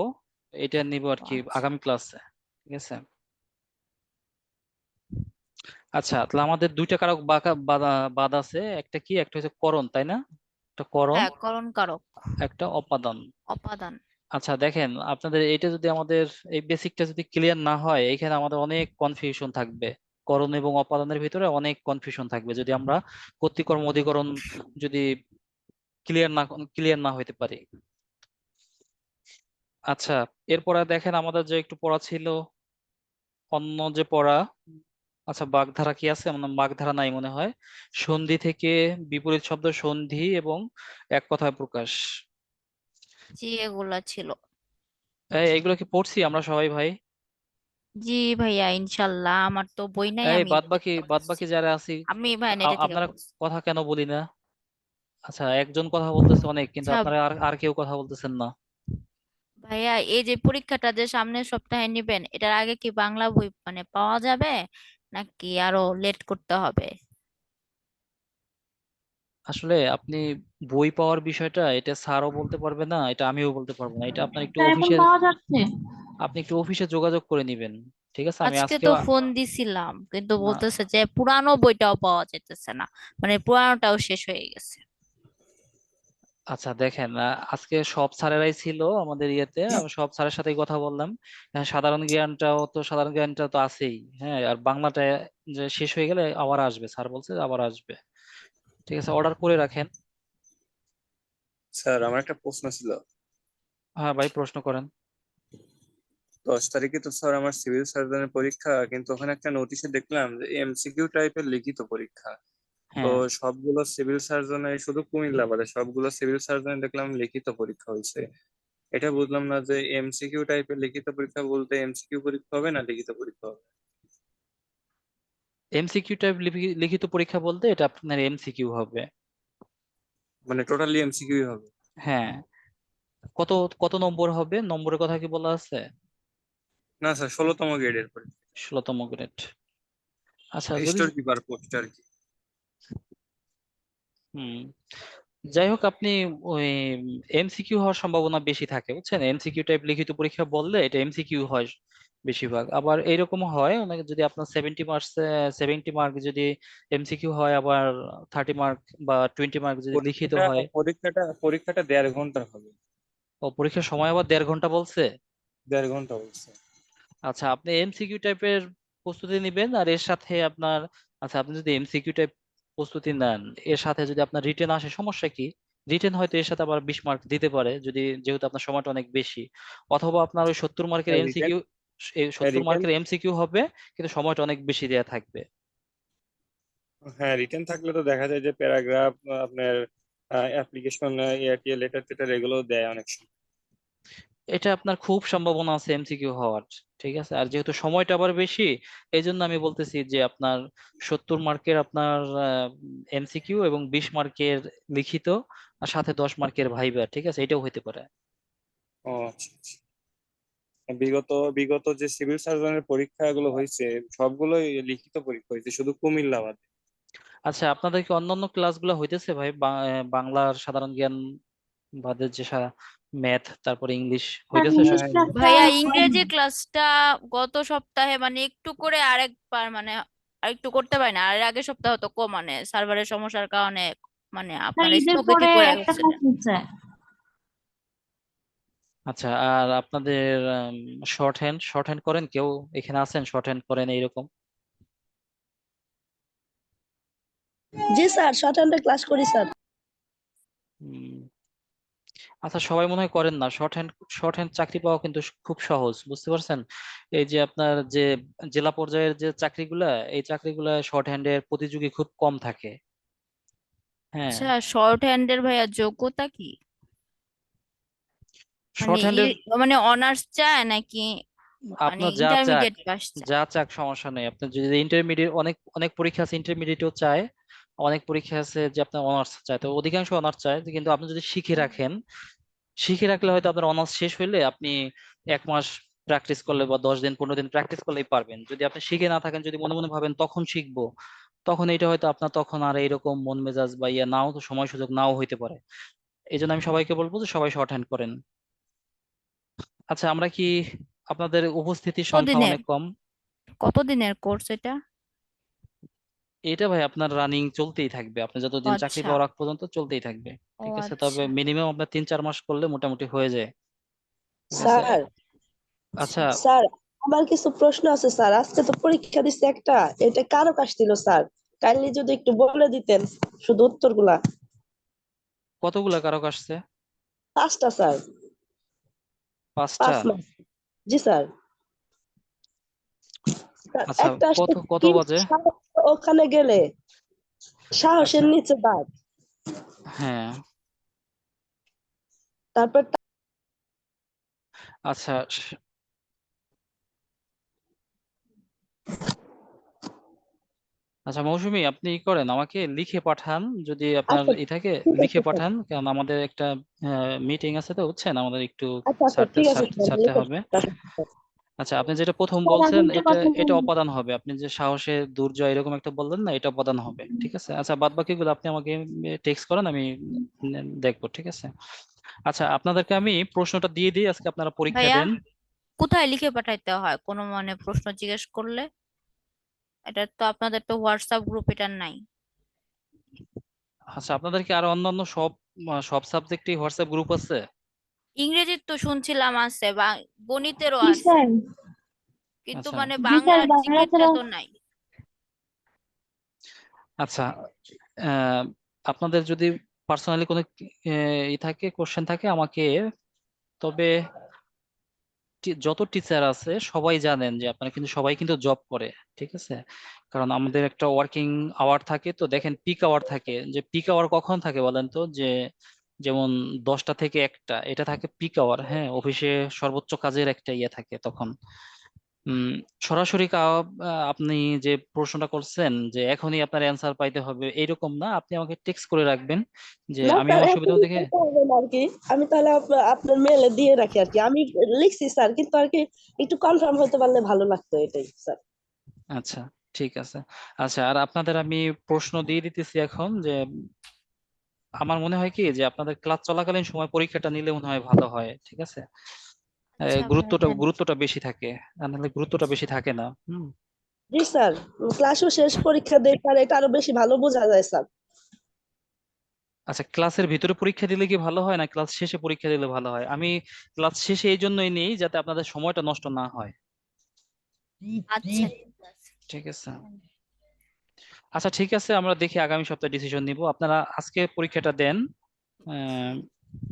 এটা নিব আর ও কি আচ্ছা। আগামী ক্লাসে, ঠিক আছে। আচ্ছা, তাহলে আমাদের দুইটা কারক বাদ আছে, একটা কি, একটা হচ্ছে করণ, তাই না? একটা করণ, হ্যাঁ, করণ কারক। একটা অপাদান। অপাদান। আচ্ছা দেখেন, আপনাদের এটা যদি আমাদের এই বেসিকটা যদি ক্লিয়ার না হয়, এখানে আমাদের অনেক কনফিউশন থাকবে। করণ এবং অপাদানের ভিতরে অনেক কনফিউশন থাকবে যদি আমরা কর্তৃকর্ম অধিকরণ যদি ক্লিয়ার না হইতে পারি। আচ্ছা, এরপরে দেখেন আমাদের যে একটু পড়া ছিল, অন্য যে পড়া। আচ্ছা, বাগধারা কি আছে? আমার বাগধারা নাই মনে হয়। সন্ধি থেকে বিপরীত শব্দ সন্ধি এবং এক কথায় প্রকাশ, জি এগুলা ছিল। এইগুলো কি পড়ছি আমরা সবাই ভাই? জি ভাইয়া, ইনশাল্লাহ আমার তো বই নাই, এই আমি নিজে থেকে বাদ পড়ছি। বাকি যারা আছি, আমি ভাইয়া নেটে থেকে আপনারা পড়ছি। কথা কেন বলি না? আচ্ছা, একজন কথা বলতেছে অনেক, কিন্তু আচ্ছা আপনারা আর আর কেউ কথা বলতেছেন না। ভাইয়া, এই যে পরীক্ষাটা যে সামনের সপ্তাহে নিবেন, এটার আগে কি বাংলা বই মানে পাওয়া যাবে নাকি আরো লেট করতে হবে? আসলে আপনি বই পাওয়ার বিষয়টা এটা স্যারও বলতে পারবে না, এটা আমিও বলতে পারবো না, এটা আপনার একটু এটা এখন অফিসে, পাওয়া যাচ্ছে? আপনি একটু অফিসে যোগাযোগ করে নিবেন, ঠিক আছে? আমি আজকে আজকে তো ফোন দিছিলাম কিন্তু না। বলতেছে যে পুরানো বইটাও পাওয়া যাইতেছে না, মানে পুরানোটাও শেষ হয়ে গেছে। আচ্ছা দেখেন, আজকে সব স্যারেরাই ছিল আমাদের ইয়েতে, আমি সব স্যারের সাথেই কথা বললাম। সাধারণ জ্ঞানটা তো আছেই, হ্যাঁ, আর বাংলাটা যে শেষ হয়ে গেলে আবার আসবে, স্যার বলছে আবার আসবে। ঠিক আছে, অর্ডার করে রাখেন। স্যার আমার একটা প্রশ্ন ছিল। হ্যাঁ ভাই, প্রশ্ন করেন। 10 তারিখে তো স্যার আমার সিভিল সার্জনের পরীক্ষা, কিন্তু ওখানে একটা নোটিশে দেখলাম যে এমসিকিউ টাইপের লিখিত পরীক্ষা। তো হ্যাঁ, সবগুলো সিভিল সার্জনে, শুধু কুমিল্লা বাদে সবগুলো সিভিল সার্জনে দেখলাম লিখিত পরীক্ষা হয়েছে। এটা বুঝলাম না যে এমসিকিউ টাইপের লিখিত পরীক্ষা বলতে এমসিকিউ পরীক্ষা হবে না লিখিত পরীক্ষা হবে। এমসিকিউ টাইপ লিখিত পরীক্ষা বলতে এটা আপনার এমসিকিউ হবে। মানে টোটালি এমসিকিউ হবে? হ্যাঁ। কত কত নম্বর হবে, নম্বরের কথা কি বলা আছে? না স্যার, 16তম গ্রেডের পরীক্ষা। 16তম গ্রেড। আচ্ছা যদি স্টোর কিপার পোস্ট আর কি। হুম, যাই হোক আপনি ওই এমসিকিউ হওয়ার সম্ভাবনা বেশি থাকে বুঝছেন। এমসিকিউ টাইপ লিখিত পরীক্ষা বললে এটা এমসিকিউ হয় বেশিরভাগ। আবার এইরকম হয় অনেক, যদি আপনার 70 মার্ক যদি এমসিকিউ হয়, আবার 30 মার্ক বা 20 মার্ক যদি লিখিত পরীক্ষাটা হয়। পরীক্ষাটা পরীক্ষাটা 1.5 ঘন্টার হবে। ও, পরীক্ষার সময় আবার 1.5 ঘন্টা বলছে? 1.5 ঘন্টা বলছে। আচ্ছা, আপনি এমসিকিউ টাইপের প্রস্তুতি নেবেন আর এর সাথে আপনার, আচ্ছা আপনি যদি এমসিকিউ টাইপ প্রস্তুতি নেন, এর সাথে যদি আপনার রিটেন আসে সমস্যা কি? রিটেন হয়তো এর সাথে আবার 20 মার্ক দিতে পারে, যদি যেহেতু আপনার সময়টা অনেক বেশি। অথবা আপনার ওই 70 মার্কের রিটেন এমসিকিউ, এই 70 রিটেন মার্কের এমসিকিউ হবে কিন্তু সময়টা অনেক বেশি দেয়া থাকবে। হ্যাঁ, রিটেন থাকলে তো দেখা যায় যে প্যারাগ্রাফ, আপনার অ্যাপ্লিকেশন, এআরটিএল লেটার টেটার এগুলো দেয় অনেক সময়। এটা আপনার খুব সম্ভাবনা আছে এমসিকিউ হওয়ার। ঠিক আছে, আর যেহেতু সময়টা আবার বেশি, এই জন্য আমি বলতেছি যে আপনার 70 মার্কের আপনার এমসিকিউ এবং 20 মার্কের লিখিত, আর সাথে 10 মার্কের ভাইবা, ঠিক আছে, এটাও হতে পারে। ও আচ্ছা আচ্ছা। বিগত বিগত যে সিভিল সার্জনের পরীক্ষাগুলো হয়েছে সবগুলোই লিখিত পরীক্ষা হয়েছে, শুধু কুমিল্লা বাদে। আচ্ছা, আপনাদের কি অন্যান্য ক্লাসগুলো হইতেছে ভাই? বাংলার সাধারণ জ্ঞান বাদে যে ম্যাথ, তারপরে ইংলিশ স্যার হইতেছে ইংলিশ হ্যাঁ, ক্লাসটা ভাইয়া হয়নি। ইংরেজি ক্লাসটা গত সপ্তাহে মানে একটু করে আরেকবার মানে আরেকটু করতে পারি না, আর আগের সপ্তাহ তো কম মানে সার্ভারের সমস্যার কারণে মানে স্যার আপনারা ঈদের স্থগিতই পরে করে একটা রাখছিলেন। ক্লাস নিচ্ছে। আচ্ছা, আর আপনাদের শর্ট হ্যান্ড করেন কেউ? এখানে আছেন শর্ট হ্যান্ড করেন এইরকম? জি স্যার, শর্ট হ্যান্ডে ক্লাস করি স্যার। হুম, আচ্ছা সবাই মনে হয় করেন না শর্ট হ্যান্ড চাকরি পাওয়া কিন্তু খুব সহজ, বুঝতে পারছেন? এই যে আপনার যে জেলা পর্যায়ের যে চাকরিগুলা, এই চাকরিগুলা শর্ট হ্যান্ডের প্রতিযোগী খুব কম থাকে। হ্যাঁ। আচ্ছা, শর্ট হ্যান্ডের ভাইয়া যোগ্যতা কি? মানে শর্ট হ্যান্ডের মানে অনার্স চায় নাকি মানে আপনার যা চাক, ইন্টারমিডিয়েট পাস চায়? যা চাক সমস্যা নেই। আপনার যদি ইন্টারমিডিয়েট, অনেক অনেক পরীক্ষা আছে ইন্টারমিডিয়েটও চায়, অনেক পরীক্ষা আছে যে আপনার অনার্স চায়, তো অধিকাংশ অনার্স চায়। কিন্তু আপনি যদি শিখে রাখেন, শিখে রাখলে হয়তো আপনার অনার্স শেষ হইলে আপনি 1 মাস প্র্যাকটিস করলে বা 10 দিন 15 দিন প্র্যাকটিস করলেই পারবেন। যদি আপনি শিখে না থাকেন, যদি মনে মনে ভাবেন তখন শিখবো, তখন এটা হয়তো আপনার তখন আর এইরকম মন মেজাজ বা ইয়া নাও, তো সময় সুযোগ নাও হইতে পারে। এই জন্য আমি সবাইকে বলবো যে সবাই শর্ট হ্যান্ড করেন। আচ্ছা, আমরা কি, আপনাদের উপস্থিতির সংখ্যা কতদিনের অনেক কম। কতদিনের কোর্স এটা? এটা ভাই আপনার রানিং চলতেই থাকবে, আপনি ও যতদিন চাকরি আচ্ছা। পাওয়ার আগ পর্যন্ত চলতেই থাকবে। ও ঠিক আছে, তবে আচ্ছা। মিনিমাম আপনার 3-4 মাস করলে মোটামুটি হয়ে যায়। ঠিক আছে। স্যার, আচ্ছা, স্যার আমার কিছু প্রশ্ন আছে স্যার। আজকে তো পরীক্ষা দিচ্ছে একটা, এটা কারো কাছ ছিল স্যার? কাইন্ডলি যদি একটু বলে দিতেন শুধু উত্তরগুলা। কতগুলা কারক আসছে? 5টা স্যার। 5টা? 5 মাস। জি স্যার। স্যার, আচ্ছা, একটা আসছে কত কত কি, বাজে? ওখানে গেলে সাহসের আচ্ছা। নিচে দাগ। হ্যাঁ। তারপর আচ্ছা, আচ্ছা মৌসুমী, আপনি ই করেন, আমাকে লিখে পাঠান যদি আপনার আচ্ছা ই থাকে। ঠিক লিখে আছে স্যার। পাঠান, কারণ আমাদের একটা মিটিং আছে তো বুঝছেন, আমাদের একটু আচ্ছা আচ্ছা ছাড়তে ঠিক আছে ছাড়তে স্যার, ছাড়তে লিখে হবে। পাঠাচ্ছি। আচ্ছা, আপনি যেটা প্রথম স্যার আমি বলছেন একটা এটা কথা এটা বলবো। অপাদান হবে, আপনি যে সাহসে দুর্জয় এরকম একটা বললেন না, এটা অপাদান হবে। ঠিক আছে, আচ্ছা বাদ বাকিগুলো আপনি আমাকে টেক্সট করেন, আমি দেখবো। ঠিক আছে। আচ্ছা, আপনাদেরকে আমি প্রশ্নটা দিয়ে দিই, আজকে আপনারা পরীক্ষা ভাইয়া দেন। কোথায় লিখে পাঠাইতে হয় কোনো মানে প্রশ্ন জিজ্ঞেস করলে? এটা তো আপনাদের তো হোয়াটসঅ্যাপ গ্রুপ এটা নাই। আচ্ছা, আপনাদের কি আরো অন্যান্য সব সব সাবজেক্টে হোয়াটসঅ্যাপ গ্রুপ আছে? ইংরেজির তো শুনছিলাম আছে বা গণিতেরও জি আছে, স্যার। কিন্তু আচ্ছা। মানে জি স্যার, বাংলার বাংলা জিকেটা ছাড়া। তো নাই। আচ্ছা, আহ, আপনাদের যদি পার্সোনালি কোনো ই থাকে, কোশ্চেন থাকে আমাকে, তবে যত টিচার আছে সবাই জানেন যে আপনারা কিন্তু সবাই কিন্তু জব করে। ঠিক আছে, কারণ আমাদের একটা ওয়ার্কিং আওয়ার থাকে, তো দেখেন পিক আওয়ার থাকে, যে পিক আওয়ার কখন থাকে বলেন তো, যে যেমন 10টা থেকে 1টা, এটা থাকে পিক আওয়ার। হ্যাঁ, অফিসে সর্বোচ্চ কাজের একটা ইয়ে থাকে তখন। উম সরাসরি আপনি যে প্রশ্নটা করছেন যে এখনই আপনার অ্যান্সার পাইতে হবে এরকম না, আপনি আমাকে টেক্সট করে রাখবেন যে না আমি স্যার, অসুবিধা এখনই দেখে। বলতে হবে না আর কি। আমি তাহলে আপনার মেলে দিয়ে রাখি আর কি। আমি লিখছি স্যার, কিন্তু আর কি একটু কনফার্ম হতে পারলে ভালো লাগতো, এটাই স্যার। আচ্ছা, ঠিক আছে। আচ্ছা, আর আপনাদের আমি প্রশ্ন দিয়ে দিতেছি এখন যে আমার মনে হয় কি যে আপনাদের ক্লাস চলাকালীন সময় পরীক্ষাটা নিলে মনে হয় ভালো হয়, ঠিক আছে? আচ্ছা আপনারা গুরুত্বটা দেন। গুরুত্বটা বেশি থাকে, আর নাহলে গুরুত্বটা বেশি থাকে না। জি স্যার, ক্লাসও শেষ, পরীক্ষা দেয় স্যার, এটা আরো বেশি ভালো বোঝা যায় স্যার। আচ্ছা, ক্লাসের ভিতরে পরীক্ষা দিলে কি ভালো হয় না ক্লাস শেষে পরীক্ষা দিলে ভালো হয়? আমি ক্লাস শেষে এই জন্যই নেই যাতে আপনাদের সময়টা নষ্ট না হয়। আচ্ছা ঠিক আছে। ঠিক আছে। আচ্ছা, ঠিক আছে, আমরা দেখি আগামী সপ্তাহে ডিসিশন নিব। আপনারা আজকে পরীক্ষাটা দেন। আহ,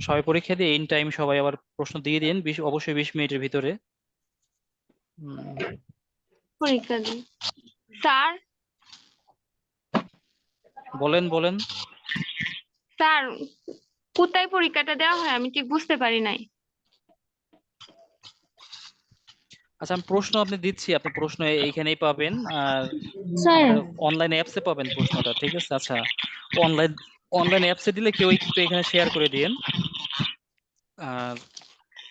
সবাই পরীক্ষা দিয়ে ইন টাইম সবাই আবার প্রশ্ন দিয়ে দিন, অবশ্যই 20 মিনিটের ভিতরে। উম, পরীক্ষা দিই। স্যার, বলেন বলেন। স্যার, কোথায় পরীক্ষাটা দেওয়া হয় আমি ঠিক বুঝতে পারি নাই। আচ্ছা, আমি প্রশ্ন আপনি দিচ্ছি, আপনি প্রশ্ন এইখানেই পাবেন, আর স্যার, আমাদের অনলাইন অ্যাপসে পাবেন প্রশ্নটা, ঠিক আছে? আচ্ছা, অনলাইন অনলাইন অ্যাপসে দিলে কেউ একটু এখানে শেয়ার করে দিয়েন। আর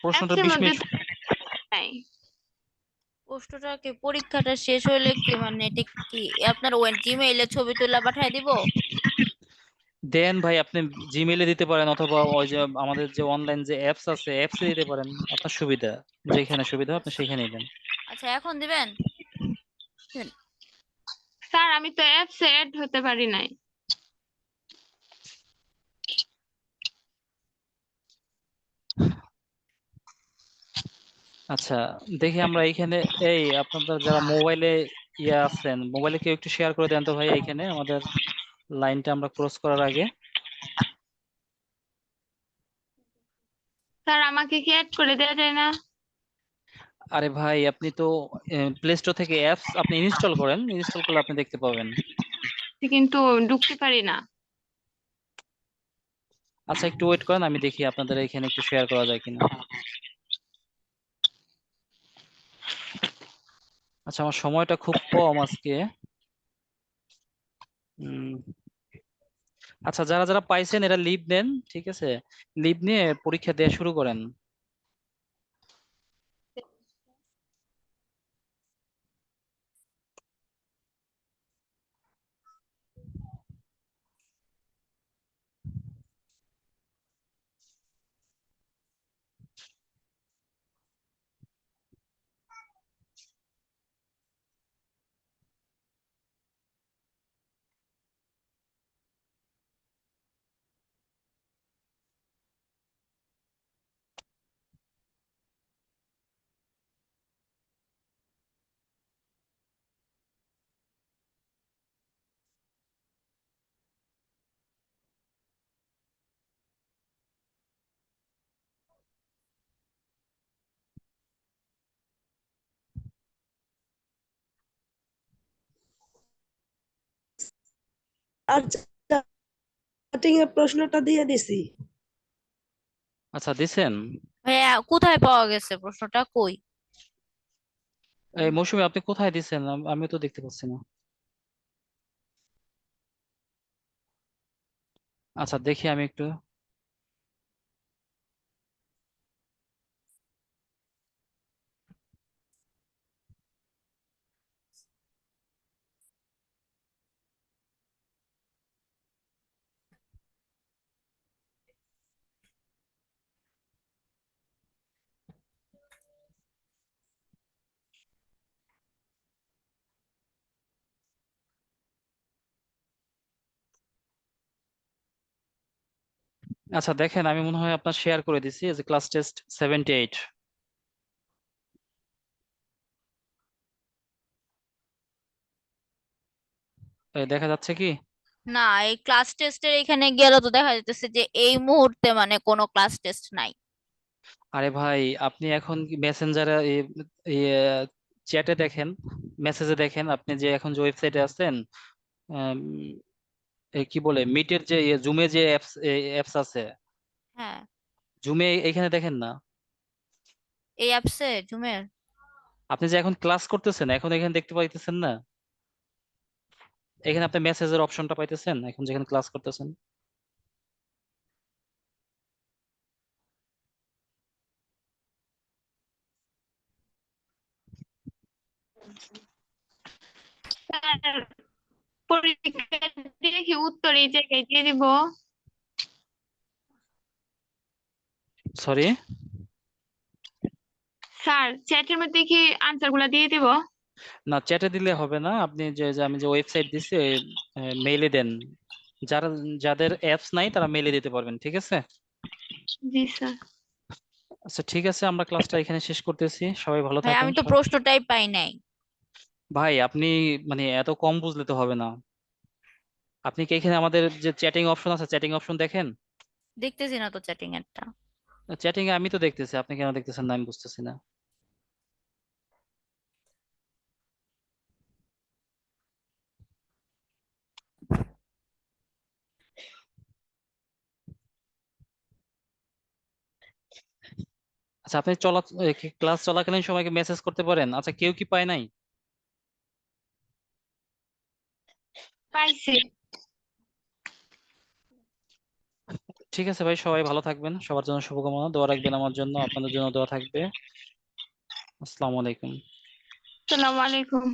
প্রশ্নটা অ্যাপসের 20 মধ্যে মিনিট। তো নাই। প্রশ্নটা কি পরীক্ষাটা শেষ হইলে কি মানে এটা কি আপনার ওই জিমেইলে ছবি তুলে পাঠায় দিব? দেন ভাই, আপনি জিমেইলে দিতে পারেন, অথবা ওই যে আমাদের যে অনলাইন যে অ্যাপস আছে অ্যাপসে দিতে পারেন, আপনার সুবিধা, যেখানে সুবিধা হয় আপনি সেখানেই দেন। আচ্ছা এখন দিবেন? দেন। স্যার, আমি তো অ্যাপসে অ্যাড হতে পারি নাই। আচ্ছা, দেখি আমরা এইখানে, এই আপনাদের যারা মোবাইলে আছেন, মোবাইলে কেউ একটু শেয়ার করে দেন তো ভাই, এইখানে আমাদের লাইনটা আমরা ক্রস করার আগে। স্যার, আমাকে কি অ্যাড করে দেওয়া যায় না? আরে ভাই, আপনি তো প্লে স্টোর থেকে অ্যাপস আপনি ইনস্টল করেন, ইনস্টল করলে আপনি দেখতে পাবেন। কিন্তু ঢুকতে পারি না। আচ্ছা, একটু ওয়েট করেন, আমি দেখি আপনাদের এখানে একটু শেয়ার করা যায় কিনা। আচ্ছা, আমার সময়টা খুব কম আজকে। উম, আচ্ছা, যারা যারা পাইছেন এরা লিভ নেন, ঠিক আছে? লিভ নিয়ে পরীক্ষা দেওয়া শুরু করেন। আর চার্টিং এর প্রশ্নটা দিয়ে দিছি। আচ্ছা, দিছেন? ভাইয়া কোথায় পাওয়া গেছে প্রশ্নটা কই? এই মৌসুমী, আপনি কোথায় দিছেন? আমি তো দেখতে পাচ্ছি না। আচ্ছা, দেখি আমি একটু। আচ্ছা, দেখেন, আমি মনে হয় আপনার শেয়ার করে দিছি, যে ক্লাস টেস্ট 78। দেখা যাচ্ছে কি? না, এই ক্লাস টেস্টের এখানে গেলে তো দেখা যাচ্ছে যে এই মুহূর্তে মানে কোনো ক্লাস টেস্ট নাই। আরে ভাই, আপনি এখন কি মেসেঞ্জারে চ্যাটে দেখেন, মেসেজে দেখেন, আপনি যে এখন যে ওয়েবসাইটে আছেন, আম, কি বলে মিটের যে জুমে যে অ্যাপস অ্যাপস আছে, হ্যাঁ, জুমে এখানে দেখেন না? এই অ্যাপসে জুমের আপনি যে এখন ক্লাস করতেছেন, এখন এখানে দেখতে পাইতেছেন না? এখানে আপনি মেসেজের অপশনটা পাইতেছেন এখন যেখানে ক্লাস করতেছেন? স্যার পরীক্ষা দিয়ে কি উত্তর এই জায়গায় দিয়ে দিব? সরি, স্যার চ্যাটের মধ্যে কি আনসার গুলা দিয়ে দিব? না চ্যাটে দিলে হবে না। আপনি আমি যে ওয়েবসাইট দিছি মেইলে দেন। যারা যাদের অ্যাপস নাই তারা মেইলে দিতে পারবেন, ঠিক আছে? জি স্যার। আচ্ছা ঠিক আছে, আমরা ক্লাসটা এখানে শেষ করতেছি। সবাই ভালো ভাই থাকেন। আমি তো প্রশ্নটাই পাই নাই। ভাই আপনি মানে এত কম বুঝলে তো হবে না। আপনি কি এখানে আমাদের যে চ্যাটিং অপশন আছে, চ্যাটিং অপশন দেখেন? দেখতেছি না তো চ্যাটিং এরটা। চ্যাটিং এ আমি তো দেখতেছি, আপনি কেন দেখতেছেন না আমি বুঝতেছি না। আচ্ছা আপনি ক্লাস চলাকালীন সময় মেসেজ করতে পারেন? আচ্ছা কেউ কি পায় নাই? পাইছি। ঠিক আছে ভাই, সবাই ভালো থাকবেন, সবার জন্য শুভকামনা, দোয়া রাখবেন আমার জন্য, আপনাদের জন্য দোয়া থাকবে। আসসালামু আলাইকুম। আসসালামু আলাইকুম।